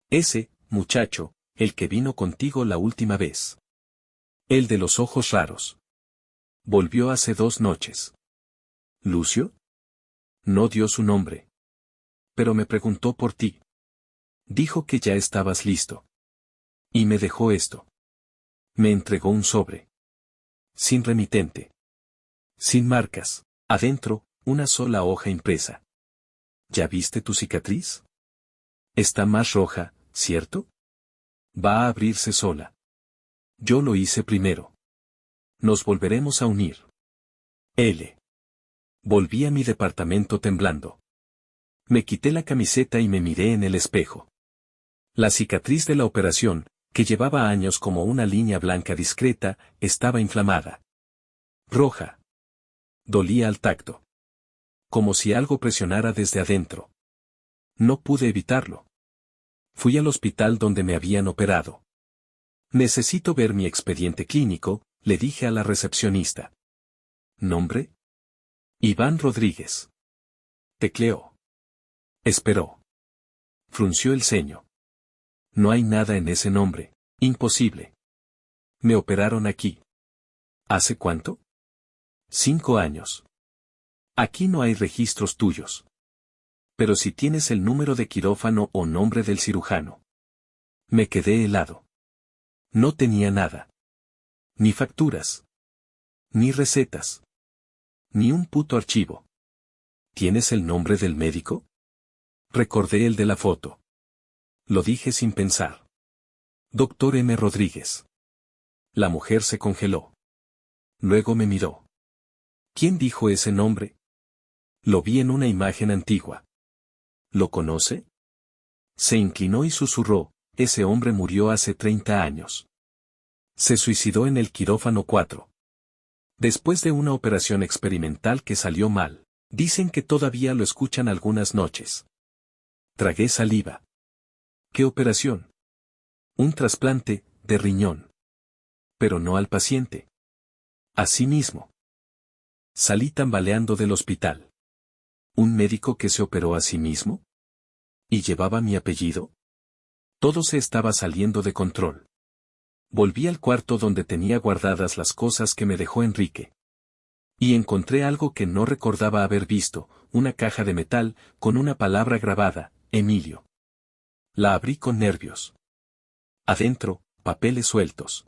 Ese, muchacho, el que vino contigo la última vez. El de los ojos raros. Volvió hace 2 noches. ¿Lucio? No dio su nombre. Pero me preguntó por ti. Dijo que ya estabas listo. Y me dejó esto. Me entregó un sobre. Sin remitente. Sin marcas. Adentro, una sola hoja impresa. ¿Ya viste tu cicatriz? Está más roja, ¿cierto? Va a abrirse sola. Yo lo hice primero. Nos volveremos a unir. L. Volví a mi departamento temblando. Me quité la camiseta y me miré en el espejo. La cicatriz de la operación, que llevaba años como una línea blanca discreta, estaba inflamada. Roja. Dolía al tacto. Como si algo presionara desde adentro. No pude evitarlo. Fui al hospital donde me habían operado. Necesito ver mi expediente clínico, le dije a la recepcionista. ¿Nombre? Iván Rodríguez. Tecleó. Esperó. Frunció el ceño. No hay nada en ese nombre. Imposible. Me operaron aquí. ¿Hace cuánto? 5 años. Aquí no hay registros tuyos. Pero si tienes el número de quirófano o nombre del cirujano. Me quedé helado. No tenía nada. Ni facturas. Ni recetas. Ni un puto archivo. ¿Tienes el nombre del médico? Recordé el de la foto. Lo dije sin pensar. Doctor M. Rodríguez. La mujer se congeló. Luego me miró. ¿Quién dijo ese nombre? Lo vi en una imagen antigua. ¿Lo conoce? Se inclinó y susurró, ese hombre murió hace 30 años. Se suicidó en el quirófano 4. Después de una operación experimental que salió mal. Dicen que todavía lo escuchan algunas noches. Tragué saliva. ¿Qué operación? Un trasplante, de riñón. Pero no al paciente. A sí mismo. Salí tambaleando del hospital. ¿Un médico que se operó a sí mismo? ¿Y llevaba mi apellido? Todo se estaba saliendo de control. Volví al cuarto donde tenía guardadas las cosas que me dejó Enrique. Y encontré algo que no recordaba haber visto, una caja de metal, con una palabra grabada, Emilio. La abrí con nervios. Adentro, papeles sueltos.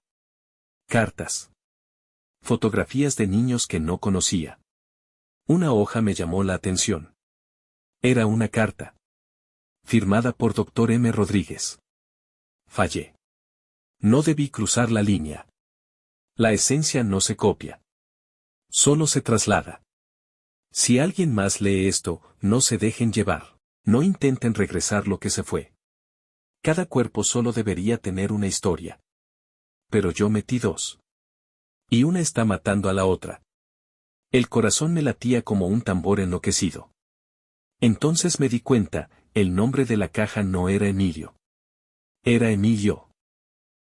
Cartas. Fotografías de niños que no conocía. Una hoja me llamó la atención. Era una carta. Firmada por Dr. M. Rodríguez. Fallé. No debí cruzar la línea. La esencia no se copia. Solo se traslada. Si alguien más lee esto, no se dejen llevar. No intenten regresar lo que se fue. Cada cuerpo solo debería tener una historia. Pero yo metí 2. Y una está matando a la otra. El corazón me latía como un tambor enloquecido. Entonces me di cuenta, el nombre de la caja no era Emilio. Era Emilio.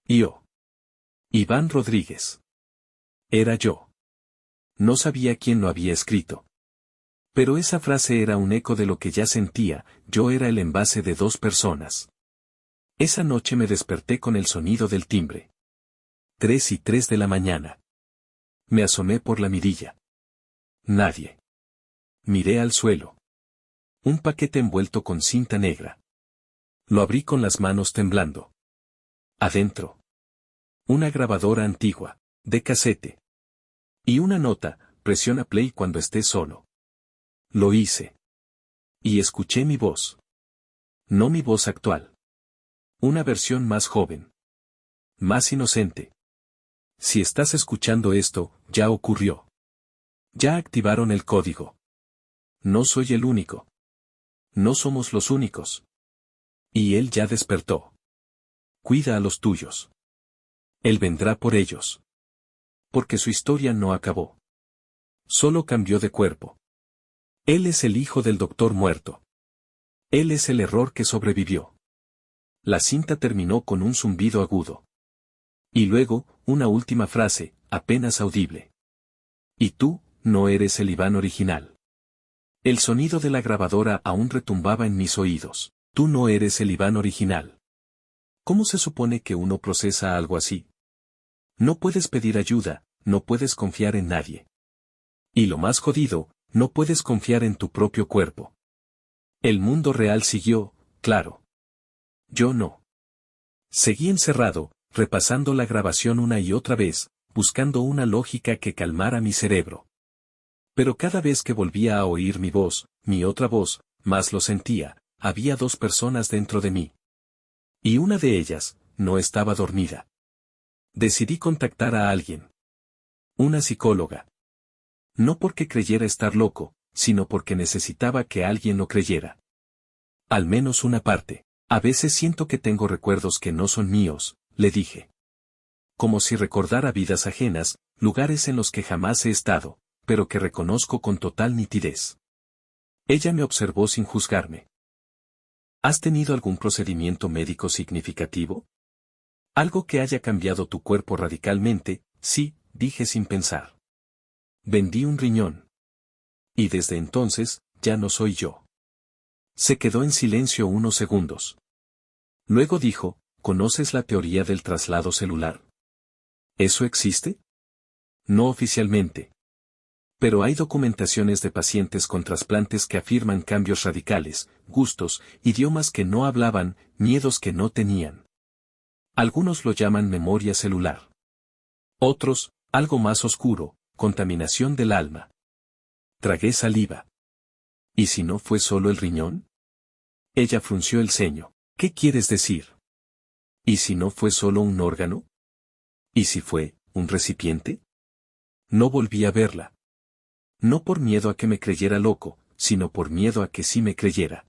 Yo. Iván Rodríguez. Era yo. No sabía quién lo había escrito. Pero esa frase era un eco de lo que ya sentía, yo era el envase de 2 personas. Esa noche me desperté con el sonido del timbre. 3:03 de la mañana. Me asomé por la mirilla. Nadie. Miré al suelo. Un paquete envuelto con cinta negra. Lo abrí con las manos temblando. Adentro. Una grabadora antigua, de casete. Y una nota, presiona play cuando estés solo. Lo hice. Y escuché mi voz. No mi voz actual. Una versión más joven. Más inocente. Si estás escuchando esto, ya ocurrió. Ya activaron el código. No soy el único. No somos los únicos. Y él ya despertó. Cuida a los tuyos. Él vendrá por ellos. Porque su historia no acabó. Solo cambió de cuerpo. Él es el hijo del doctor muerto. Él es el error que sobrevivió. La cinta terminó con un zumbido agudo. Y luego, una última frase, apenas audible. Y tú, no eres el Iván original. El sonido de la grabadora aún retumbaba en mis oídos. Tú no eres el Iván original. ¿Cómo se supone que uno procesa algo así? No puedes pedir ayuda, no puedes confiar en nadie. Y lo más jodido, no puedes confiar en tu propio cuerpo. El mundo real siguió, claro. Yo no. Seguí encerrado, repasando la grabación una y otra vez, buscando una lógica que calmara mi cerebro. Pero cada vez que volvía a oír mi voz, mi otra voz, más lo sentía, había dos personas dentro de mí. Y una de ellas, no estaba dormida. Decidí contactar a alguien. Una psicóloga. No porque creyera estar loco, sino porque necesitaba que alguien lo creyera. Al menos una parte. A veces siento que tengo recuerdos que no son míos, le dije. Como si recordara vidas ajenas, lugares en los que jamás he estado, pero que reconozco con total nitidez. Ella me observó sin juzgarme. ¿Has tenido algún procedimiento médico significativo? Algo que haya cambiado tu cuerpo radicalmente, sí, dije sin pensar. Vendí un riñón. Y desde entonces, ya no soy yo. Se quedó en silencio unos segundos. Luego dijo, ¿conoces la teoría del traslado celular? ¿Eso existe? No oficialmente. Pero hay documentaciones de pacientes con trasplantes que afirman cambios radicales, gustos, idiomas que no hablaban, miedos que no tenían. Algunos lo llaman memoria celular. Otros, algo más oscuro, contaminación del alma. Tragué saliva. ¿Y si no fue solo el riñón? Ella frunció el ceño. ¿Qué quieres decir? ¿Y si no fue solo un órgano? ¿Y si fue un recipiente? No volví a verla. No por miedo a que me creyera loco, sino por miedo a que sí me creyera.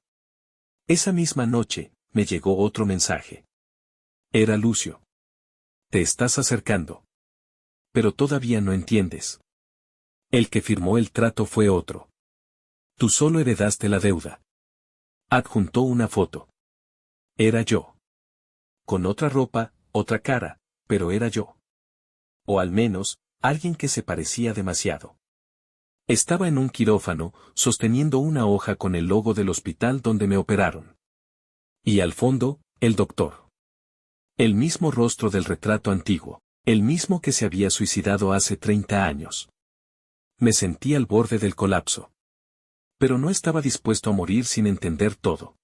Esa misma noche, me llegó otro mensaje. Era Lucio. Te estás acercando. Pero todavía no entiendes. El que firmó el trato fue otro. Tú solo heredaste la deuda. Adjuntó una foto. Era yo. Con otra ropa, otra cara, pero era yo. O al menos, alguien que se parecía demasiado. Estaba en un quirófano, sosteniendo una hoja con el logo del hospital donde me operaron. Y al fondo, el doctor. El mismo rostro del retrato antiguo, el mismo que se había suicidado hace 30 años. Me sentí al borde del colapso. Pero no estaba dispuesto a morir sin entender todo.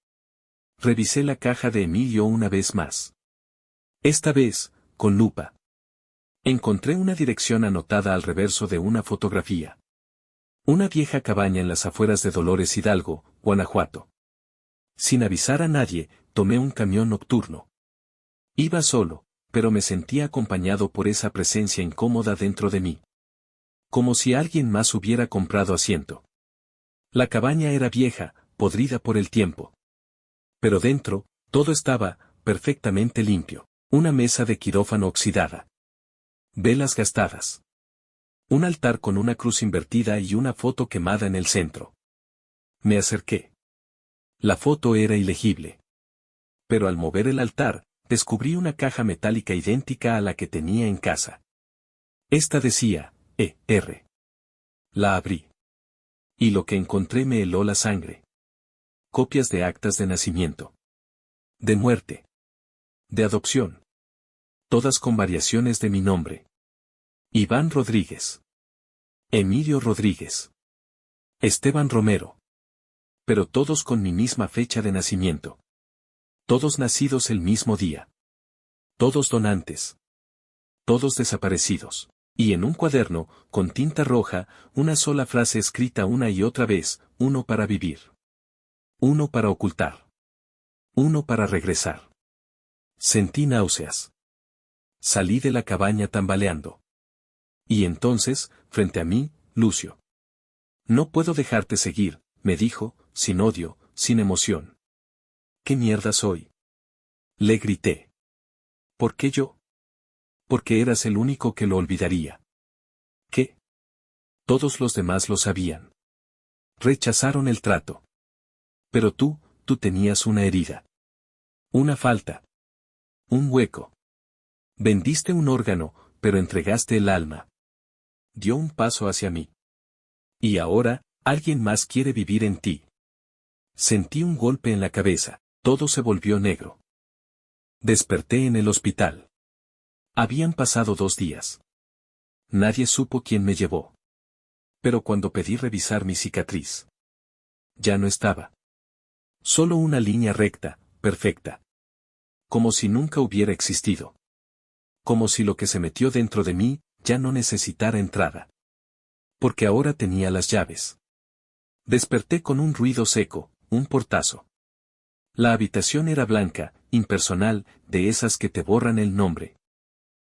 Revisé la caja de Emilio una vez más. Esta vez, con lupa. Encontré una dirección anotada al reverso de una fotografía. Una vieja cabaña en las afueras de Dolores Hidalgo, Guanajuato. Sin avisar a nadie, tomé un camión nocturno. Iba solo, pero me sentía acompañado por esa presencia incómoda dentro de mí. Como si alguien más hubiera comprado asiento. La cabaña era vieja, podrida por el tiempo. Pero dentro, todo estaba perfectamente limpio. Una mesa de quirófano oxidada. Velas gastadas. Un altar con una cruz invertida y una foto quemada en el centro. Me acerqué. La foto era ilegible. Pero al mover el altar, descubrí una caja metálica idéntica a la que tenía en casa. Esta decía, E.R. La abrí. Y lo que encontré me heló la sangre. Copias de actas de nacimiento. De muerte. De adopción. Todas con variaciones de mi nombre. Iván Rodríguez. Emilio Rodríguez. Esteban Romero. Pero todos con mi misma fecha de nacimiento. Todos nacidos el mismo día. Todos donantes. Todos desaparecidos. Y en un cuaderno, con tinta roja, una sola frase escrita una y otra vez, uno para vivir. Uno para ocultar. Uno para regresar. Sentí náuseas. Salí de la cabaña tambaleando. Y entonces, frente a mí, Lucio. No puedo dejarte seguir, me dijo, sin odio, sin emoción. ¿Qué mierda soy? Le grité. ¿Por qué yo? Porque eras el único que lo olvidaría. ¿Qué? Todos los demás lo sabían. Rechazaron el trato. Pero tú tenías una herida. Una falta. Un hueco. Vendiste un órgano, pero entregaste el alma. Dio un paso hacia mí. Y ahora, alguien más quiere vivir en ti. Sentí un golpe en la cabeza, todo se volvió negro. Desperté en el hospital. Habían pasado 2 días. Nadie supo quién me llevó. Pero cuando pedí revisar mi cicatriz, ya no estaba. Solo una línea recta, perfecta. Como si nunca hubiera existido. Como si lo que se metió dentro de mí, ya no necesitara entrada. Porque ahora tenía las llaves. Desperté con un ruido seco, un portazo. La habitación era blanca, impersonal, de esas que te borran el nombre.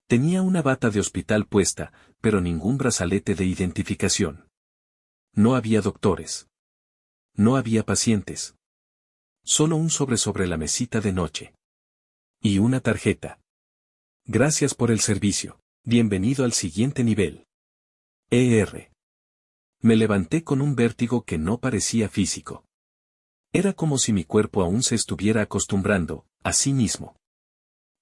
Tenía una bata de hospital puesta, pero ningún brazalete de identificación. No había doctores. No había pacientes. Solo un sobre la mesita de noche. Y una tarjeta. Gracias por el servicio. Bienvenido al siguiente nivel. ER. Me levanté con un vértigo que no parecía físico. Era como si mi cuerpo aún se estuviera acostumbrando, a sí mismo.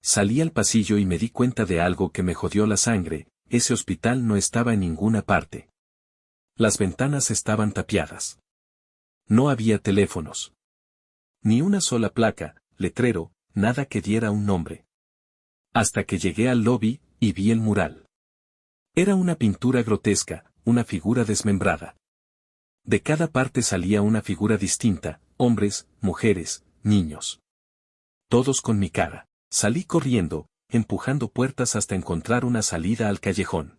Salí al pasillo y me di cuenta de algo que me jodió la sangre, ese hospital no estaba en ninguna parte. Las ventanas estaban tapiadas. No había teléfonos. Ni una sola placa, letrero, nada que diera un nombre. Hasta que llegué al lobby, y vi el mural. Era una pintura grotesca, una figura desmembrada. De cada parte salía una figura distinta, hombres, mujeres, niños. Todos con mi cara. Salí corriendo, empujando puertas hasta encontrar una salida al callejón.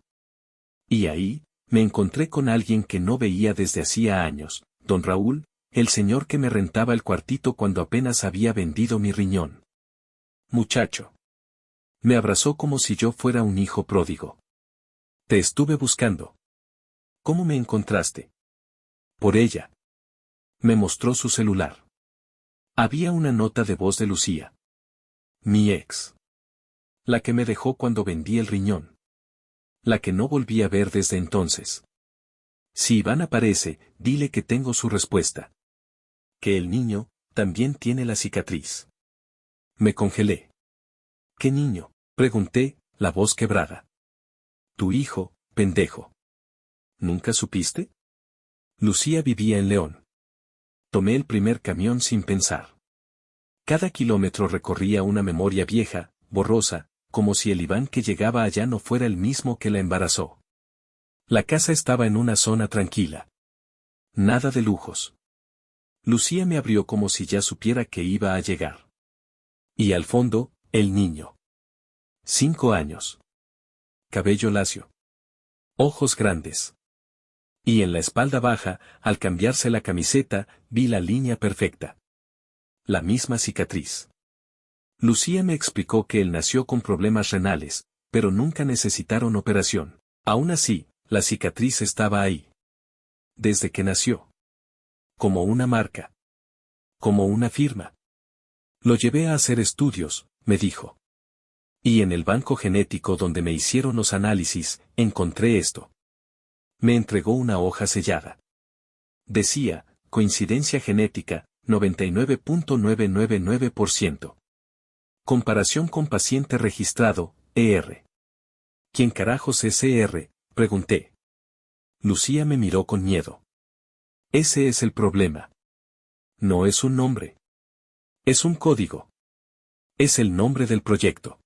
Y ahí, me encontré con alguien que no veía desde hacía años, don Raúl, el señor que me rentaba el cuartito cuando apenas había vendido mi riñón. Muchacho. Me abrazó como si yo fuera un hijo pródigo. Te estuve buscando. ¿Cómo me encontraste? Por ella. Me mostró su celular. Había una nota de voz de Lucía. Mi ex. La que me dejó cuando vendí el riñón. La que no volví a ver desde entonces. Si Iván aparece, dile que tengo su respuesta. Que el niño, también tiene la cicatriz. Me congelé. ¿Qué niño? Pregunté, la voz quebrada. Tu hijo, pendejo. ¿Nunca supiste? Lucía vivía en León. Tomé el primer camión sin pensar. Cada kilómetro recorría una memoria vieja, borrosa, como si el Iván que llegaba allá no fuera el mismo que la embarazó. La casa estaba en una zona tranquila. Nada de lujos. Lucía me abrió como si ya supiera que iba a llegar. Y al fondo, el niño. 5 años. Cabello lacio. Ojos grandes. Y en la espalda baja, al cambiarse la camiseta, vi la línea perfecta. La misma cicatriz. Lucía me explicó que él nació con problemas renales, pero nunca necesitaron operación. Aún así, la cicatriz estaba ahí. Desde que nació. Como una marca. Como una firma. Lo llevé a hacer estudios, me dijo. Y en el banco genético donde me hicieron los análisis, encontré esto. Me entregó una hoja sellada. Decía, coincidencia genética, 99.999%. Comparación con paciente registrado, ER. ¿Quién carajos es ER? Pregunté. Lucía me miró con miedo. Ese es el problema. No es un nombre. Es un código. Es el nombre del proyecto.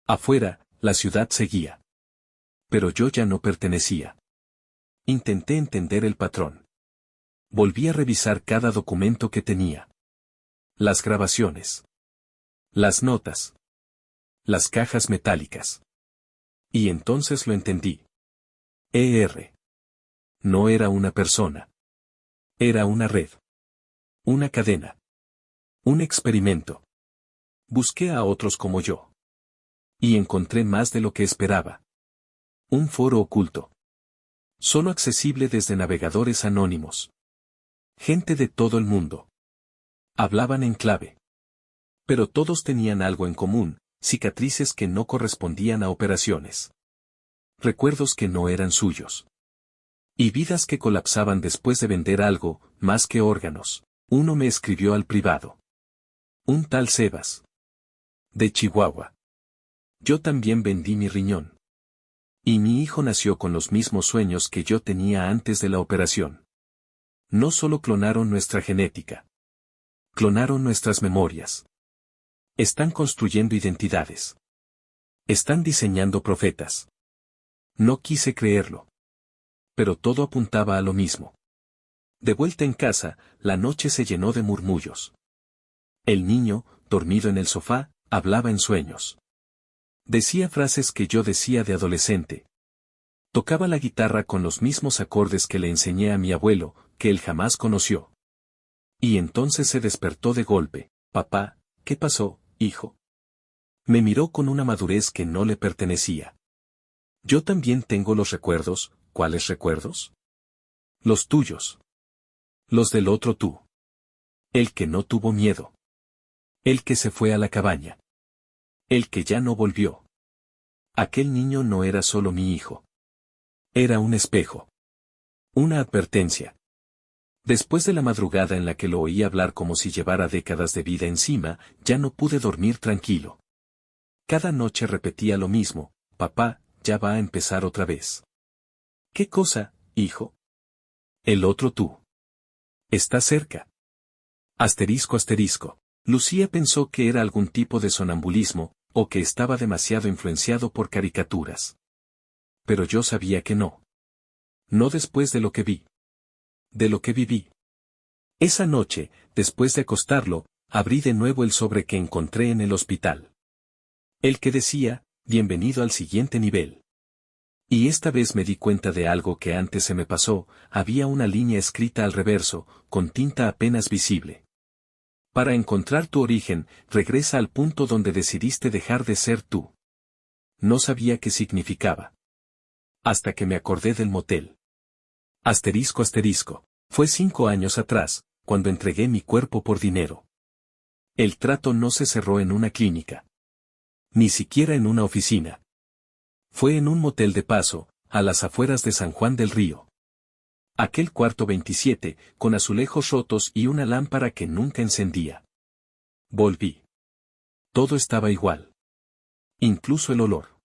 Afuera, la ciudad seguía. Pero yo ya no pertenecía. Intenté entender el patrón. Volví a revisar cada documento que tenía. Las grabaciones. Las notas. Las cajas metálicas. Y entonces lo entendí. ER. No era una persona. Era una red. Una cadena. Un experimento. Busqué a otros como yo. Y encontré más de lo que esperaba. Un foro oculto. Solo accesible desde navegadores anónimos. Gente de todo el mundo. Hablaban en clave. Pero todos tenían algo en común, cicatrices que no correspondían a operaciones. Recuerdos que no eran suyos. Y vidas que colapsaban después de vender algo, más que órganos. Uno me escribió al privado. Un tal Sebas. De Chihuahua. Yo también vendí mi riñón. Y mi hijo nació con los mismos sueños que yo tenía antes de la operación. No solo clonaron nuestra genética. Clonaron nuestras memorias. Están construyendo identidades. Están diseñando profetas. No quise creerlo. Pero todo apuntaba a lo mismo. De vuelta en casa, la noche se llenó de murmullos. El niño, dormido en el sofá, hablaba en sueños. Decía frases que yo decía de adolescente. Tocaba la guitarra con los mismos acordes que le enseñé a mi abuelo, que él jamás conoció. Y entonces se despertó de golpe. Papá, ¿qué pasó, hijo? Me miró con una madurez que no le pertenecía. Yo también tengo los recuerdos. ¿Cuáles recuerdos? Los tuyos. Los del otro tú. El que no tuvo miedo. El que se fue a la cabaña. El que ya no volvió. Aquel niño no era solo mi hijo. Era un espejo. Una advertencia. Después de la madrugada en la que lo oí hablar como si llevara décadas de vida encima, ya no pude dormir tranquilo. Cada noche repetía lo mismo: papá, ya va a empezar otra vez. ¿Qué cosa, hijo? El otro tú. Está cerca. Asterisco asterisco. Lucía pensó que era algún tipo de sonambulismo, o que estaba demasiado influenciado por caricaturas. Pero yo sabía que no. No después de lo que vi. De lo que viví. Esa noche, después de acostarlo, abrí de nuevo el sobre que encontré en el hospital. El que decía: bienvenido al siguiente nivel. Y esta vez me di cuenta de algo que antes se me pasó: había una línea escrita al reverso, con tinta apenas visible. Para encontrar tu origen, regresa al punto donde decidiste dejar de ser tú. No sabía qué significaba. Hasta que me acordé del motel. Asterisco asterisco. Fue 5 años atrás, cuando entregué mi cuerpo por dinero. El trato no se cerró en una clínica. Ni siquiera en una oficina. Fue en un motel de paso, a las afueras de San Juan del Río. Aquel cuarto 27, con azulejos rotos y una lámpara que nunca encendía. Volví. Todo estaba igual. Incluso el olor.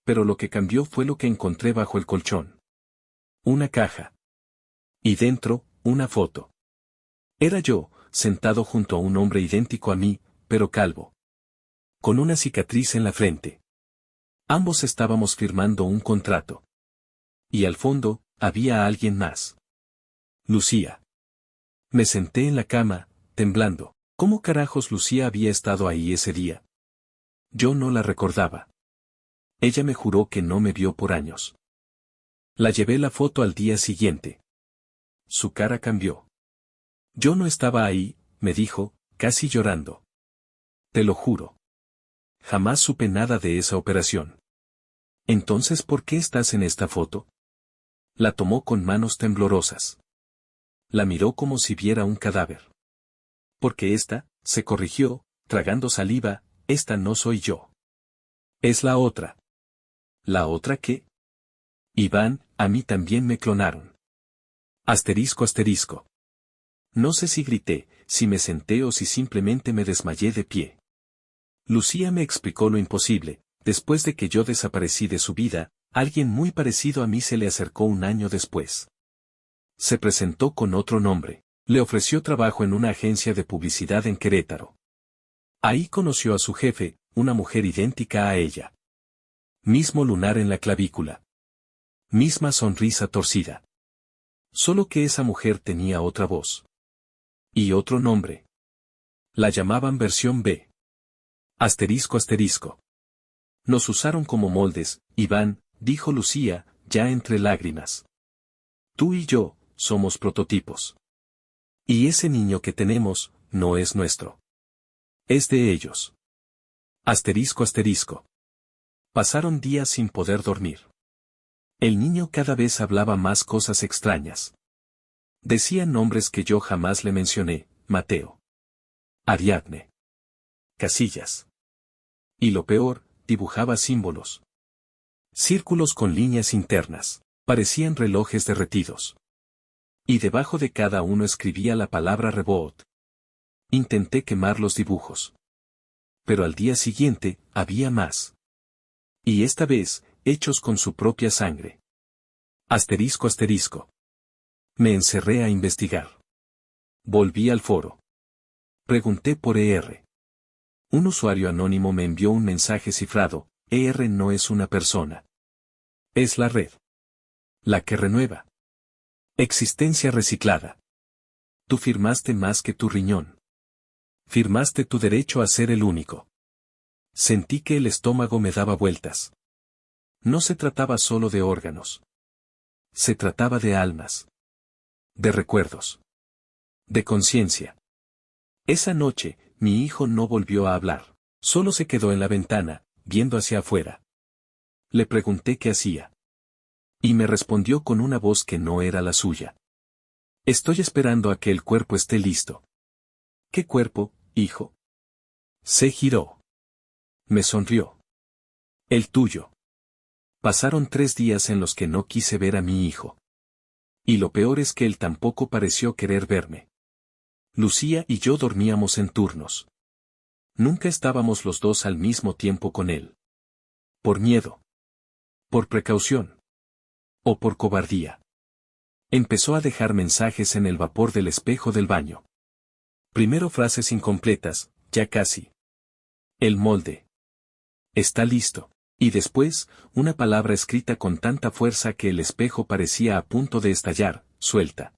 Pero lo que cambió fue lo que encontré bajo el colchón. Una caja. Y dentro, una foto. Era yo, sentado junto a un hombre idéntico a mí, pero calvo. Con una cicatriz en la frente. Ambos estábamos firmando un contrato. Y al fondo, había alguien más. Lucía. Me senté en la cama, temblando. ¿Cómo carajos Lucía había estado ahí ese día? Yo no la recordaba. Ella me juró que no me vio por años. La llevé la foto al día siguiente. Su cara cambió. Yo no estaba ahí, me dijo, casi llorando. Te lo juro. Jamás supe nada de esa operación. Entonces, ¿por qué estás en esta foto? La tomó con manos temblorosas. La miró como si viera un cadáver. Porque esta, se corrigió, tragando saliva, esta no soy yo. Es la otra. ¿La otra qué? Iván, a mí también me clonaron. Asterisco asterisco. No sé si grité, si me senté o si simplemente me desmayé de pie. Lucía me explicó lo imposible: después de que yo desaparecí de su vida, alguien muy parecido a mí se le acercó un año después. Se presentó con otro nombre. Le ofreció trabajo en una agencia de publicidad en Querétaro. Ahí conoció a su jefe, una mujer idéntica a ella. Mismo lunar en la clavícula. Misma sonrisa torcida. Solo que esa mujer tenía otra voz. Y otro nombre. La llamaban versión B. Asterisco asterisco. Nos usaron como moldes, Iván, dijo Lucía, ya entre lágrimas. Tú y yo, somos prototipos. Y ese niño que tenemos, no es nuestro. Es de ellos. Asterisco asterisco. Pasaron días sin poder dormir. El niño cada vez hablaba más cosas extrañas. Decía nombres que yo jamás le mencioné: Mateo, Ariadne, Casillas. Y lo peor, dibujaba símbolos. Círculos con líneas internas. Parecían relojes derretidos. Y debajo de cada uno escribía la palabra reboot. Intenté quemar los dibujos. Pero al día siguiente, había más. Y esta vez, hechos con su propia sangre. Asterisco asterisco. Me encerré a investigar. Volví al foro. Pregunté por ER. Un usuario anónimo me envió un mensaje cifrado: ER no es una persona. Es la red. La que renueva. Existencia reciclada. Tú firmaste más que tu riñón. Firmaste tu derecho a ser el único. Sentí que el estómago me daba vueltas. No se trataba solo de órganos. Se trataba de almas. De recuerdos. De conciencia. Esa noche, mi hijo no volvió a hablar. Solo se quedó en la ventana, viendo hacia afuera. Le pregunté qué hacía. Y me respondió con una voz que no era la suya. Estoy esperando a que el cuerpo esté listo. ¿Qué cuerpo, hijo? Se giró. Me sonrió. El tuyo. Pasaron 3 días en los que no quise ver a mi hijo. Y lo peor es que él tampoco pareció querer verme. Lucía y yo dormíamos en turnos. Nunca estábamos los dos al mismo tiempo con él. Por miedo. Por precaución. O por cobardía. Empezó a dejar mensajes en el vapor del espejo del baño. Primero frases incompletas: ya casi. El molde. Está listo. Y después, una palabra escrita con tanta fuerza que el espejo parecía a punto de estallar: suelta.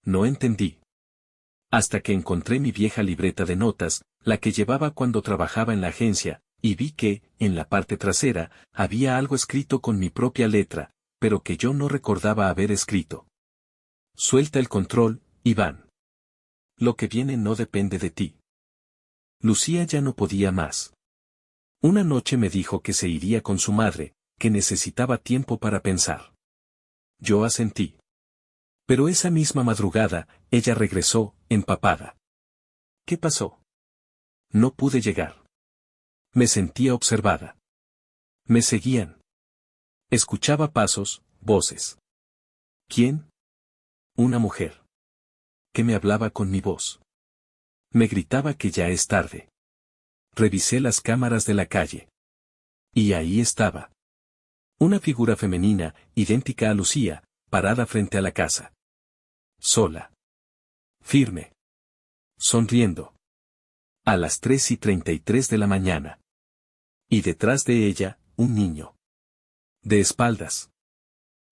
No entendí. Hasta que encontré mi vieja libreta de notas, la que llevaba cuando trabajaba en la agencia, y vi que, en la parte trasera, había algo escrito con mi propia letra, pero que yo no recordaba haber escrito. Suelta el control, Iván. Lo que viene no depende de ti. Lucía ya no podía más. Una noche me dijo que se iría con su madre, que necesitaba tiempo para pensar. Yo asentí. Pero esa misma madrugada, ella regresó, empapada. ¿Qué pasó? No pude llegar. Me sentía observada. Me seguían. Escuchaba pasos, voces. ¿Quién? Una mujer. Que me hablaba con mi voz. Me gritaba que ya es tarde. Revisé las cámaras de la calle. Y ahí estaba. Una figura femenina, idéntica a Lucía, parada frente a la casa. Sola. Firme. Sonriendo. A las 3:33 de la mañana. Y detrás de ella, un niño. De espaldas.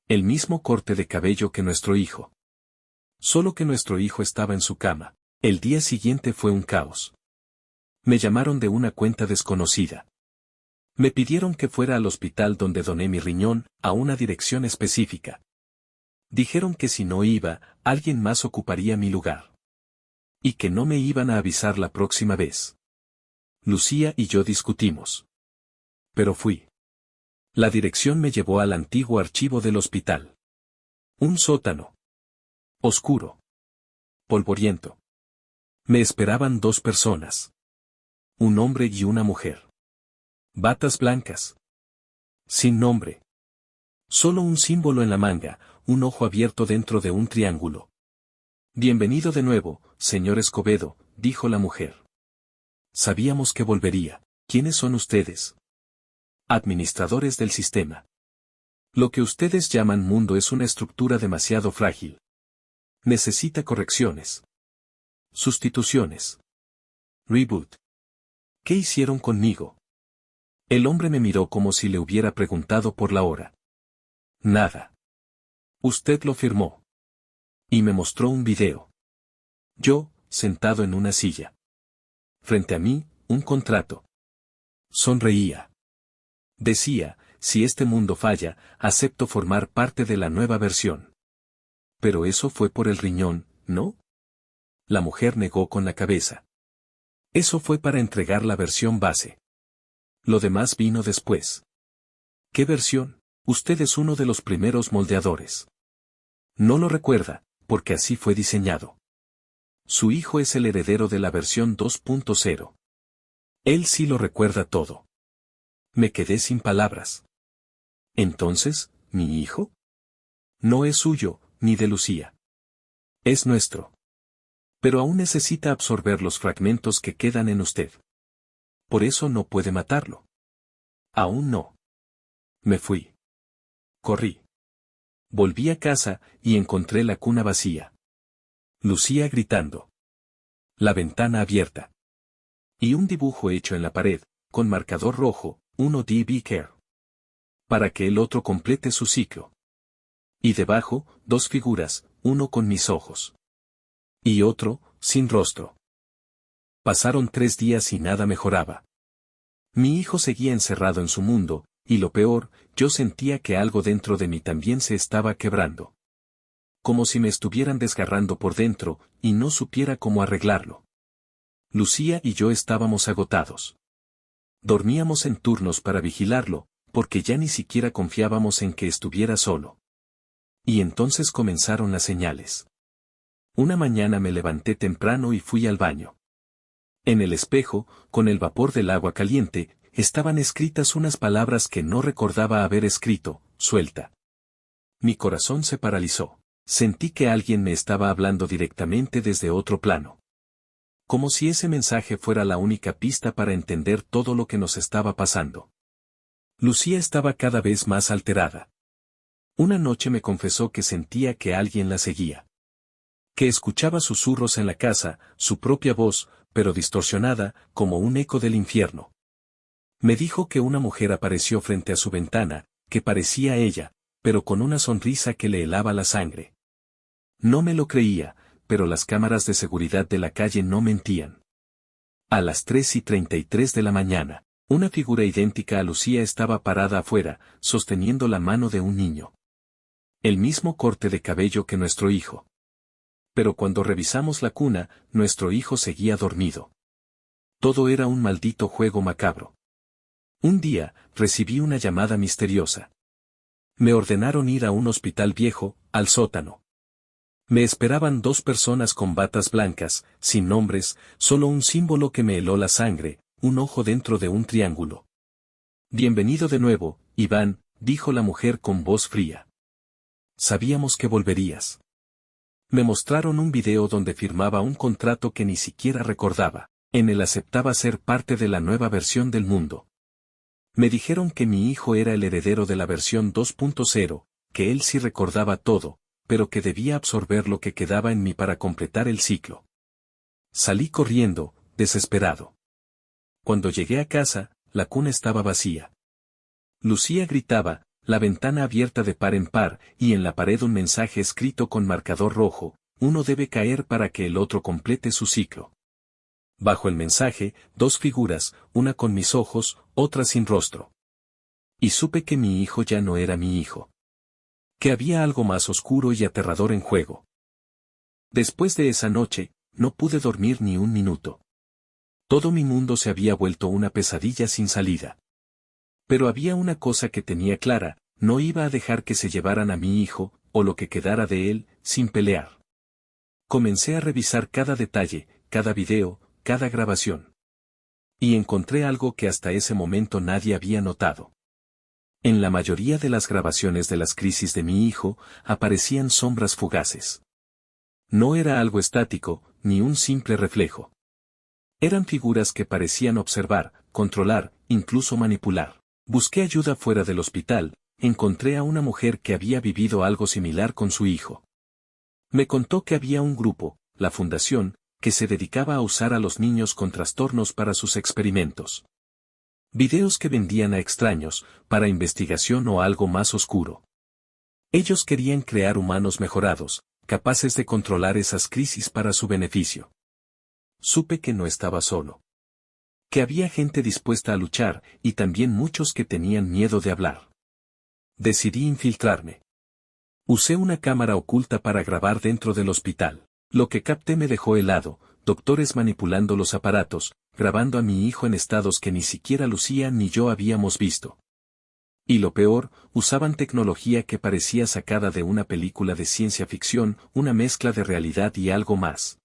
El mismo corte de cabello que nuestro hijo. Solo que nuestro hijo estaba en su cama. El día siguiente fue un caos. Me llamaron de una cuenta desconocida. Me pidieron que fuera al hospital donde doné mi riñón, a una dirección específica. Dijeron que si no iba, alguien más ocuparía mi lugar. Y que no me iban a avisar la próxima vez. Lucía y yo discutimos. Pero fui. La dirección me llevó al antiguo archivo del hospital. Un sótano. Oscuro. Polvoriento. Me esperaban 2 personas. Un hombre y una mujer. Batas blancas. Sin nombre. Solo un símbolo en la manga, un ojo abierto dentro de un triángulo. Bienvenido de nuevo, señor Escobedo, dijo la mujer. Sabíamos que volvería. ¿Quiénes son ustedes? Administradores del sistema. Lo que ustedes llaman mundo es una estructura demasiado frágil. Necesita correcciones. Sustituciones. Reboot. ¿Qué hicieron conmigo? El hombre me miró como si le hubiera preguntado por la hora. Nada. Usted lo firmó. Y me mostró un video. Yo, sentado en una silla. Frente a mí, un contrato. Sonreía. Decía: si este mundo falla, acepto formar parte de la nueva versión. Pero eso fue por el riñón, ¿no? La mujer negó con la cabeza. Eso fue para entregar la versión base. Lo demás vino después. ¿Qué versión? Usted es uno de los primeros moldeadores. No lo recuerda, porque así fue diseñado. Su hijo es el heredero de la versión 2.0. Él sí lo recuerda todo. Me quedé sin palabras. Entonces, ¿mi hijo? No es suyo, ni de Lucía. Es nuestro. Pero aún necesita absorber los fragmentos que quedan en usted. Por eso no puede matarlo. Aún no. Me fui. Corrí. Volví a casa, y encontré la cuna vacía. Lucía gritando. La ventana abierta. Y un dibujo hecho en la pared, con marcador rojo, 1D Be Care. Para que el otro complete su ciclo. Y debajo, dos figuras, uno con mis ojos. Y otro, sin rostro. Pasaron 3 días y nada mejoraba. Mi hijo seguía encerrado en su mundo, y lo peor, yo sentía que algo dentro de mí también se estaba quebrando. Como si me estuvieran desgarrando por dentro, y no supiera cómo arreglarlo. Lucía y yo estábamos agotados. Dormíamos en turnos para vigilarlo, porque ya ni siquiera confiábamos en que estuviera solo. Y entonces comenzaron las señales. Una mañana me levanté temprano y fui al baño. En el espejo, con el vapor del agua caliente, estaban escritas unas palabras que no recordaba haber escrito: suelta. Mi corazón se paralizó. Sentí que alguien me estaba hablando directamente desde otro plano. Como si ese mensaje fuera la única pista para entender todo lo que nos estaba pasando. Lucía estaba cada vez más alterada. Una noche me confesó que sentía que alguien la seguía. Que escuchaba susurros en la casa, su propia voz, pero distorsionada, como un eco del infierno. Me dijo que una mujer apareció frente a su ventana, que parecía ella, pero con una sonrisa que le helaba la sangre. No me lo creía, pero las cámaras de seguridad de la calle no mentían. A las 3:33 de la mañana, una figura idéntica a Lucía estaba parada afuera, sosteniendo la mano de un niño. El mismo corte de cabello que nuestro hijo. Pero cuando revisamos la cuna, nuestro hijo seguía dormido. Todo era un maldito juego macabro. Un día, recibí una llamada misteriosa. Me ordenaron ir a un hospital viejo, al sótano. Me esperaban 2 personas con batas blancas, sin nombres, solo un símbolo que me heló la sangre, un ojo dentro de un triángulo. Bienvenido de nuevo, Iván, dijo la mujer con voz fría. Sabíamos que volverías. Me mostraron un video donde firmaba un contrato que ni siquiera recordaba. En él aceptaba ser parte de la nueva versión del mundo. Me dijeron que mi hijo era el heredero de la versión 2.0, que él sí recordaba todo, pero que debía absorber lo que quedaba en mí para completar el ciclo. Salí corriendo, desesperado. Cuando llegué a casa, la cuna estaba vacía. Lucía gritaba, la ventana abierta de par en par, y en la pared un mensaje escrito con marcador rojo: uno debe caer para que el otro complete su ciclo. Bajo el mensaje, 2 figuras, una con mis ojos, otra sin rostro. Y supe que mi hijo ya no era mi hijo. Que había algo más oscuro y aterrador en juego. Después de esa noche, no pude dormir ni un minuto. Todo mi mundo se había vuelto una pesadilla sin salida. Pero había una cosa que tenía clara: no iba a dejar que se llevaran a mi hijo, o lo que quedara de él, sin pelear. Comencé a revisar cada detalle, cada video, cada grabación. Y encontré algo que hasta ese momento nadie había notado. En la mayoría de las grabaciones de las crisis de mi hijo, aparecían sombras fugaces. No era algo estático, ni un simple reflejo. Eran figuras que parecían observar, controlar, incluso manipular. Busqué ayuda fuera del hospital, encontré a una mujer que había vivido algo similar con su hijo. Me contó que había un grupo, la Fundación, que se dedicaba a usar a los niños con trastornos para sus experimentos. Videos que vendían a extraños, para investigación o algo más oscuro. Ellos querían crear humanos mejorados, capaces de controlar esas crisis para su beneficio. Supe que no estaba solo. Que había gente dispuesta a luchar, y también muchos que tenían miedo de hablar. Decidí infiltrarme. Usé una cámara oculta para grabar dentro del hospital. Lo que capté me dejó helado: doctores manipulando los aparatos, grabando a mi hijo en estados que ni siquiera Lucía ni yo habíamos visto. Y lo peor, usaban tecnología que parecía sacada de una película de ciencia ficción, una mezcla de realidad y algo más.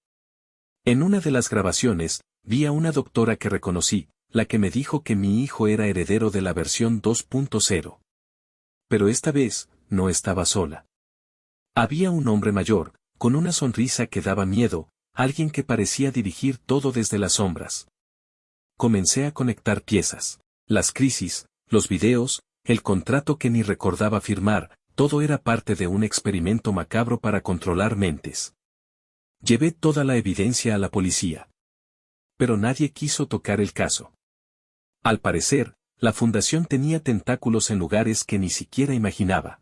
En una de las grabaciones, vi a una doctora que reconocí, la que me dijo que mi hijo era heredero de la versión 2.0. Pero esta vez, no estaba sola. Había un hombre mayor, con una sonrisa que daba miedo, alguien que parecía dirigir todo desde las sombras. Comencé a conectar piezas. Las crisis, los videos, el contrato que ni recordaba firmar, todo era parte de un experimento macabro para controlar mentes. Llevé toda la evidencia a la policía. Pero nadie quiso tocar el caso. Al parecer, la fundación tenía tentáculos en lugares que ni siquiera imaginaba.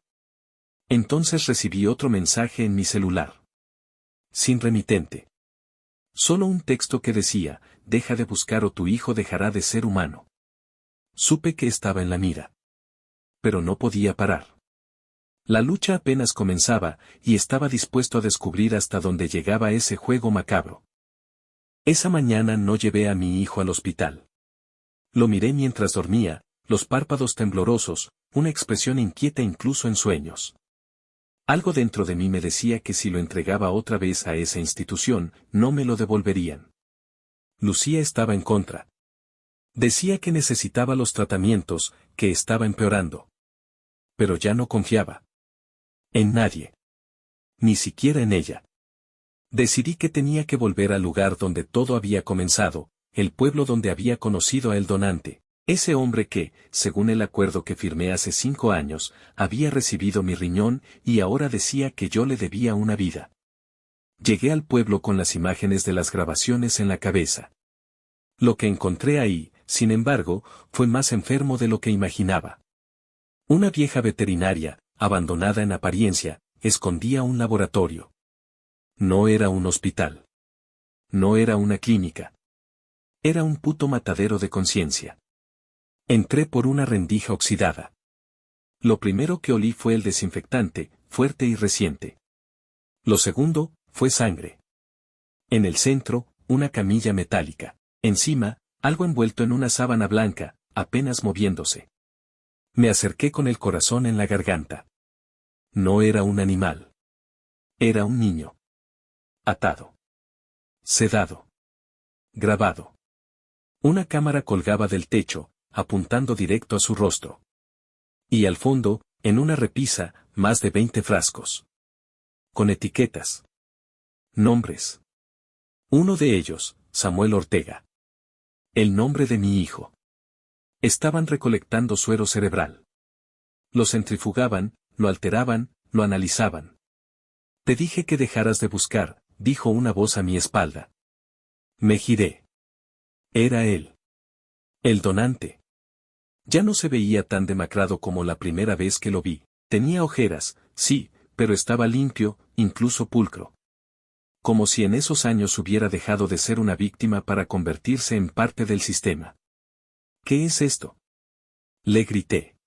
Entonces recibí otro mensaje en mi celular. Sin remitente. Solo un texto que decía, deja de buscar o tu hijo dejará de ser humano. Supe que estaba en la mira. Pero no podía parar. La lucha apenas comenzaba, y estaba dispuesto a descubrir hasta dónde llegaba ese juego macabro. Esa mañana no llevé a mi hijo al hospital. Lo miré mientras dormía, los párpados temblorosos, una expresión inquieta incluso en sueños. Algo dentro de mí me decía que si lo entregaba otra vez a esa institución, no me lo devolverían. Lucía estaba en contra. Decía que necesitaba los tratamientos, que estaba empeorando. Pero ya no confiaba. En nadie. Ni siquiera en ella. Decidí que tenía que volver al lugar donde todo había comenzado, el pueblo donde había conocido a el donante, ese hombre que, según el acuerdo que firmé hace 5 años, había recibido mi riñón y ahora decía que yo le debía una vida. Llegué al pueblo con las imágenes de las grabaciones en la cabeza. Lo que encontré ahí, sin embargo, fue más enfermo de lo que imaginaba. Una vieja veterinaria, abandonada en apariencia, escondía un laboratorio. No era un hospital. No era una clínica. Era un puto matadero de conciencia. Entré por una rendija oxidada. Lo primero que olí fue el desinfectante, fuerte y reciente. Lo segundo, fue sangre. En el centro, una camilla metálica. Encima, algo envuelto en una sábana blanca, apenas moviéndose. Me acerqué con el corazón en la garganta. No era un animal. Era un niño. Atado. Sedado. Grabado. Una cámara colgaba del techo, apuntando directo a su rostro. Y al fondo, en una repisa, más de 20 frascos. Con etiquetas. Nombres. Uno de ellos, Samuel Ortega. El nombre de mi hijo. Estaban recolectando suero cerebral. Lo centrifugaban, lo alteraban, lo analizaban. Te dije que dejaras de buscar, dijo una voz a mi espalda. Me giré. Era él. El donante. Ya no se veía tan demacrado como la primera vez que lo vi. Tenía ojeras, sí, pero estaba limpio, incluso pulcro. Como si en esos años hubiera dejado de ser una víctima para convertirse en parte del sistema. ¿Qué es esto? Le grité.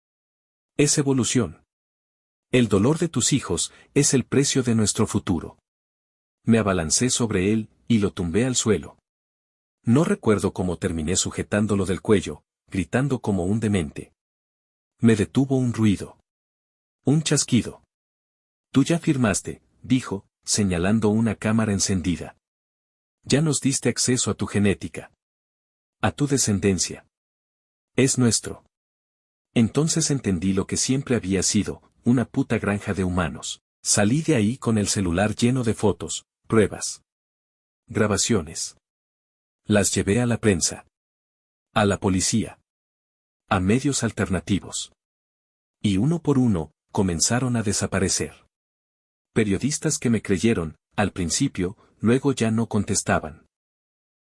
Es evolución. El dolor de tus hijos es el precio de nuestro futuro. Me abalancé sobre él, y lo tumbé al suelo. No recuerdo cómo terminé sujetándolo del cuello, gritando como un demente. Me detuvo un ruido. Un chasquido. Tú ya firmaste, dijo, señalando una cámara encendida. Ya nos diste acceso a tu genética. A tu descendencia. Es nuestro. Entonces entendí lo que siempre había sido, una puta granja de humanos. Salí de ahí con el celular lleno de fotos, pruebas. Grabaciones. Las llevé a la prensa. A la policía. A medios alternativos. Y uno por uno, comenzaron a desaparecer. Periodistas que me creyeron, al principio, luego ya no contestaban.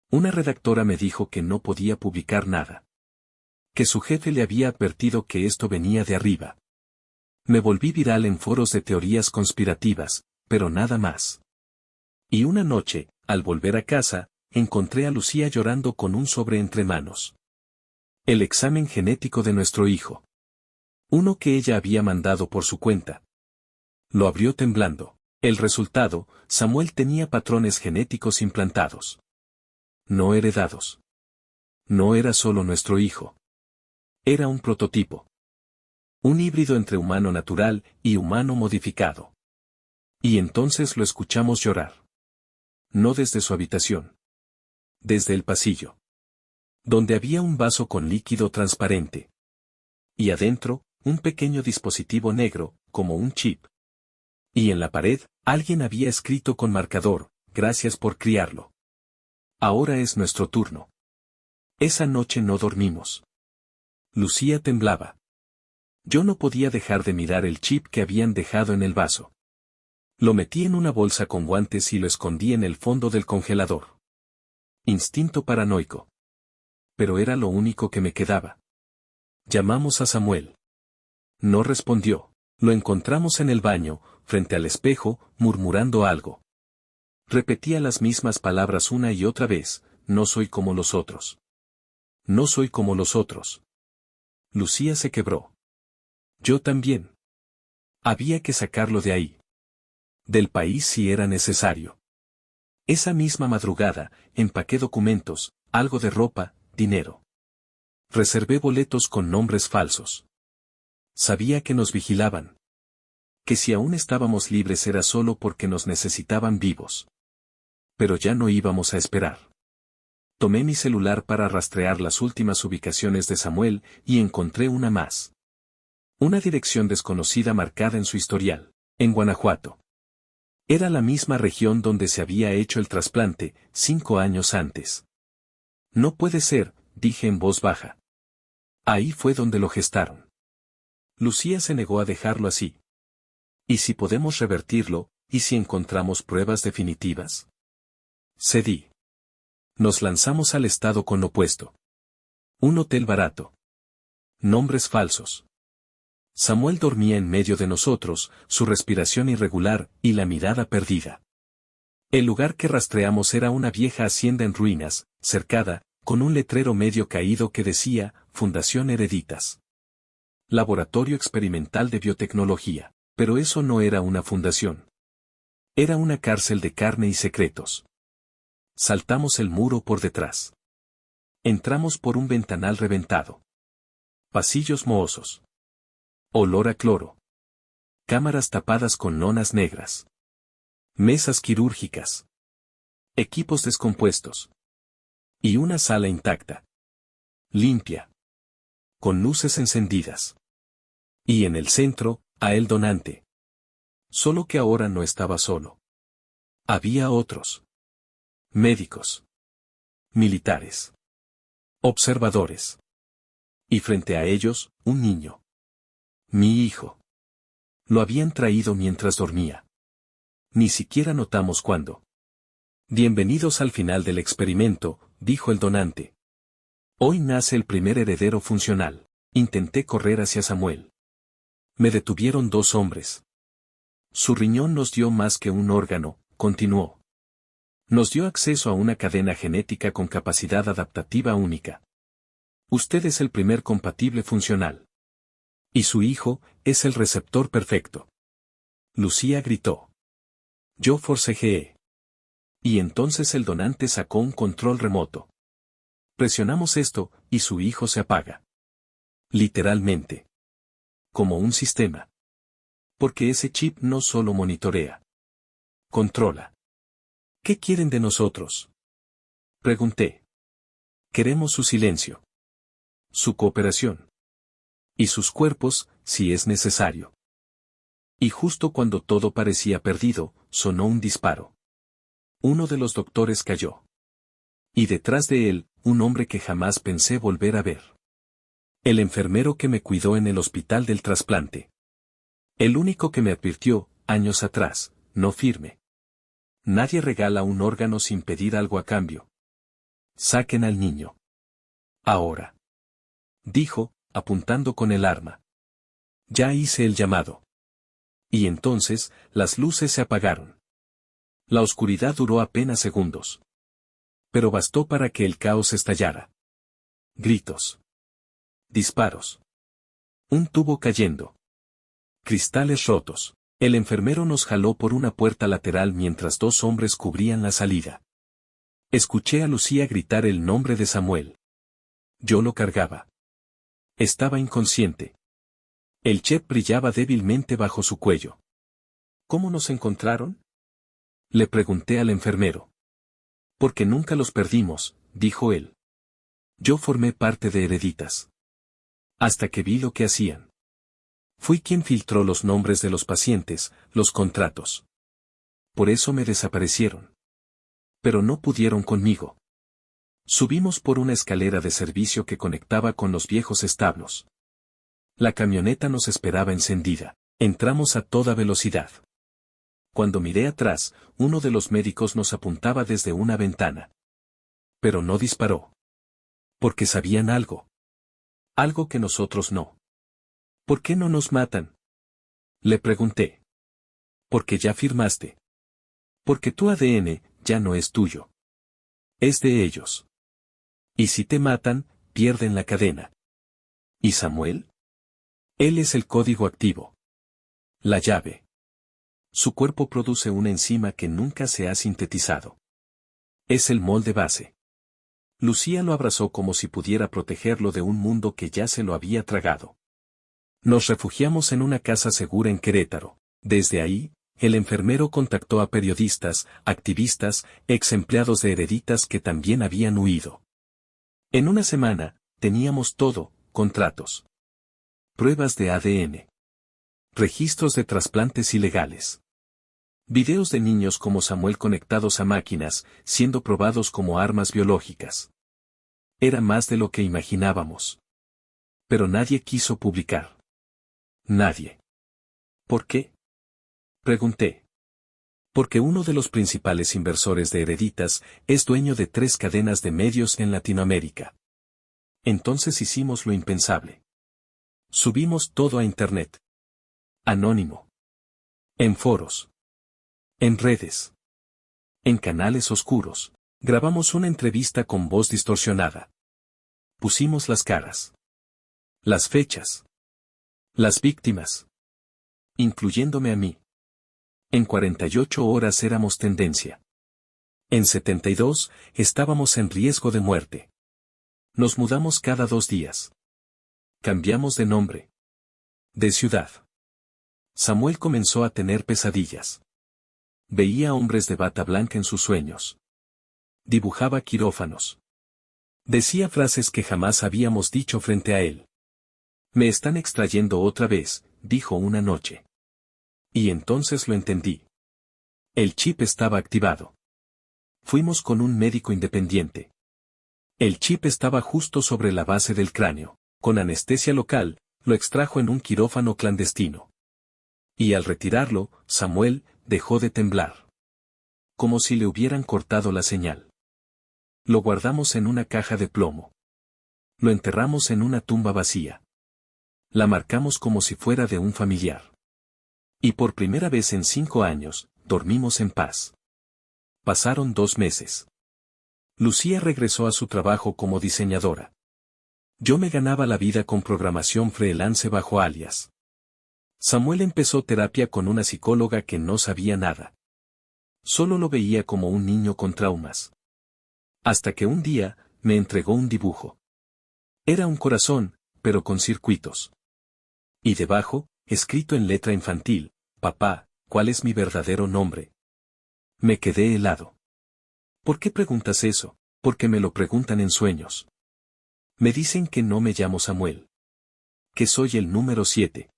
Una redactora me dijo que no podía publicar nada. Que su jefe le había advertido que esto venía de arriba. Me volví viral en foros de teorías conspirativas, pero nada más. Y una noche, al volver a casa, encontré a Lucía llorando con un sobre entre manos. El examen genético de nuestro hijo. Uno que ella había mandado por su cuenta. Lo abrió temblando. El resultado, Samuel tenía patrones genéticos implantados. No heredados. No era solo nuestro hijo. Era un prototipo. Un híbrido entre humano natural y humano modificado. Y entonces lo escuchamos llorar. No desde su habitación. Desde el pasillo. Donde había un vaso con líquido transparente. Y adentro, un pequeño dispositivo negro, como un chip. Y en la pared, alguien había escrito con marcador: gracias por criarlo. Ahora es nuestro turno. Esa noche no dormimos. Lucía temblaba. Yo no podía dejar de mirar el chip que habían dejado en el vaso. Lo metí en una bolsa con guantes y lo escondí en el fondo del congelador. Instinto paranoico. Pero era lo único que me quedaba. Llamamos a Samuel. No respondió. Lo encontramos en el baño, frente al espejo, murmurando algo. Repetía las mismas palabras una y otra vez: no soy como los otros. No soy como los otros. Lucía se quebró. Yo también. Había que sacarlo de ahí. Del país si era necesario. Esa misma madrugada, empaqué documentos, algo de ropa, dinero. Reservé boletos con nombres falsos. Sabía que nos vigilaban. Que si aún estábamos libres era solo porque nos necesitaban vivos. Pero ya no íbamos a esperar. Tomé mi celular para rastrear las últimas ubicaciones de Samuel y encontré una más. Una dirección desconocida marcada en su historial, en Guanajuato. Era la misma región donde se había hecho el trasplante, 5 años antes. No puede ser, dije en voz baja. Ahí fue donde lo gestaron. Lucía se negó a dejarlo así. ¿Y si podemos revertirlo, y si encontramos pruebas definitivas? Cedí. Nos lanzamos al estado con lo opuesto. Un hotel barato. Nombres falsos. Samuel dormía en medio de nosotros, su respiración irregular y la mirada perdida. El lugar que rastreamos era una vieja hacienda en ruinas, cercada, con un letrero medio caído que decía: Fundación Hereditas. Laboratorio Experimental de Biotecnología. Pero eso no era una fundación. Era una cárcel de carne y secretos. Saltamos el muro por detrás. Entramos por un ventanal reventado. Pasillos mohosos. Olor a cloro. Cámaras tapadas con lonas negras. Mesas quirúrgicas. Equipos descompuestos. Y una sala intacta. Limpia. Con luces encendidas. Y en el centro, a el donante. Solo que ahora no estaba solo. Había otros. Médicos. Militares. Observadores. Y frente a ellos, un niño. Mi hijo. Lo habían traído mientras dormía. Ni siquiera notamos cuándo. Bienvenidos al final del experimento, dijo el donante. Hoy nace el primer heredero funcional. Intenté correr hacia Samuel. Me detuvieron 2 hombres. Su riñón nos dio más que un órgano, continuó. Nos dio acceso a una cadena genética con capacidad adaptativa única. Usted es el primer compatible funcional. Y su hijo es el receptor perfecto. Lucía gritó. Yo forcejeé. Y entonces el donante sacó un control remoto. Presionamos esto, y su hijo se apaga. Literalmente. Como un sistema. Porque ese chip no solo monitorea. Controla. ¿Qué quieren de nosotros? Pregunté. Queremos su silencio. Su cooperación. Y sus cuerpos, si es necesario. Y justo cuando todo parecía perdido, sonó un disparo. Uno de los doctores cayó. Y detrás de él, un hombre que jamás pensé volver a ver. El enfermero que me cuidó en el hospital del trasplante. El único que me advirtió, años atrás: no firme. Nadie regala un órgano sin pedir algo a cambio. Saquen al niño. Ahora. Dijo, apuntando con el arma. Ya hice el llamado. Y entonces, las luces se apagaron. La oscuridad duró apenas segundos. Pero bastó para que el caos estallara. Gritos. Disparos. Un tubo cayendo. Cristales rotos. El enfermero nos jaló por una puerta lateral mientras 2 hombres cubrían la salida. Escuché a Lucía gritar el nombre de Samuel. Yo lo cargaba. Estaba inconsciente. El chip brillaba débilmente bajo su cuello. ¿Cómo nos encontraron? Le pregunté al enfermero. Porque nunca los perdimos, dijo él. Yo formé parte de Hereditas. Hasta que vi lo que hacían. Fui quien filtró los nombres de los pacientes, los contratos. Por eso me desaparecieron. Pero no pudieron conmigo. Subimos por una escalera de servicio que conectaba con los viejos establos. La camioneta nos esperaba encendida. Entramos a toda velocidad. Cuando miré atrás, uno de los médicos nos apuntaba desde una ventana. Pero no disparó. Porque sabían algo. Algo que nosotros no. ¿Por qué no nos matan? Le pregunté. Porque ya firmaste. Porque tu ADN ya no es tuyo. Es de ellos. Y si te matan, pierden la cadena. ¿Y Samuel? Él es el código activo. La llave. Su cuerpo produce una enzima que nunca se ha sintetizado. Es el molde base. Lucía lo abrazó como si pudiera protegerlo de un mundo que ya se lo había tragado. Nos refugiamos en una casa segura en Querétaro. Desde ahí, el enfermero contactó a periodistas, activistas, ex empleados de Hereditas que también habían huido. En una semana, teníamos todo: contratos, pruebas de ADN, registros de trasplantes ilegales, videos de niños como Samuel conectados a máquinas, siendo probados como armas biológicas. Era más de lo que imaginábamos. Pero nadie quiso publicar. Nadie. ¿Por qué? Pregunté. Porque uno de los principales inversores de Hereditas es dueño de 3 cadenas de medios en Latinoamérica. Entonces hicimos lo impensable. Subimos todo a Internet. Anónimo. En foros. En redes. En canales oscuros. Grabamos una entrevista con voz distorsionada. Pusimos las caras. Las fechas. Las víctimas. Incluyéndome a mí. En 48 horas éramos tendencia. En 72, estábamos en riesgo de muerte. Nos mudamos cada 2 días. Cambiamos de nombre. De ciudad. Samuel comenzó a tener pesadillas. Veía hombres de bata blanca en sus sueños. Dibujaba quirófanos. Decía frases que jamás habíamos dicho frente a él. Me están extrayendo otra vez, dijo una noche. Y entonces lo entendí. El chip estaba activado. Fuimos con un médico independiente. El chip estaba justo sobre la base del cráneo. Con anestesia local, lo extrajo en un quirófano clandestino. Y al retirarlo, Samuel dejó de temblar. Como si le hubieran cortado la señal. Lo guardamos en una caja de plomo. Lo enterramos en una tumba vacía. La marcamos como si fuera de un familiar. Y por primera vez en 5 años, dormimos en paz. Pasaron 2 meses. Lucía regresó a su trabajo como diseñadora. Yo me ganaba la vida con programación freelance bajo alias. Samuel empezó terapia con una psicóloga que no sabía nada. Solo lo veía como un niño con traumas. Hasta que un día, me entregó un dibujo. Era un corazón, pero con circuitos. Y debajo, escrito en letra infantil: papá, ¿cuál es mi verdadero nombre? Me quedé helado. ¿Por qué preguntas eso? Porque me lo preguntan en sueños. Me dicen que no me llamo Samuel. Que soy el número 7.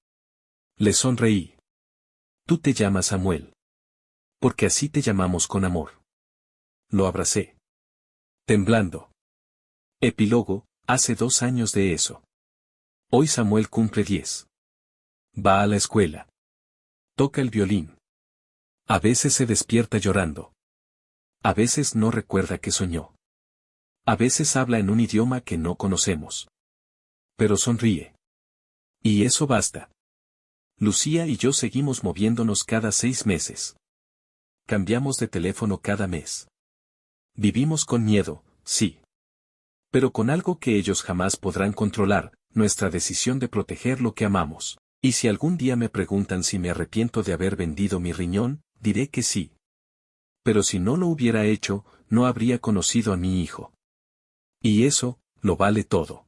Le sonreí. Tú te llamas Samuel. Porque así te llamamos con amor. Lo abracé. Temblando. Epílogo: hace 2 años de eso. Hoy Samuel cumple 10. Va a la escuela. Toca el violín. A veces se despierta llorando. A veces no recuerda que soñó. A veces habla en un idioma que no conocemos. Pero sonríe. Y eso basta. Lucía y yo seguimos moviéndonos cada 6 meses. Cambiamos de teléfono cada mes. Vivimos con miedo, sí. Pero con algo que ellos jamás podrán controlar: nuestra decisión de proteger lo que amamos. Y si algún día me preguntan si me arrepiento de haber vendido mi riñón, diré que sí. Pero si no lo hubiera hecho, no habría conocido a mi hijo. Y eso lo vale todo.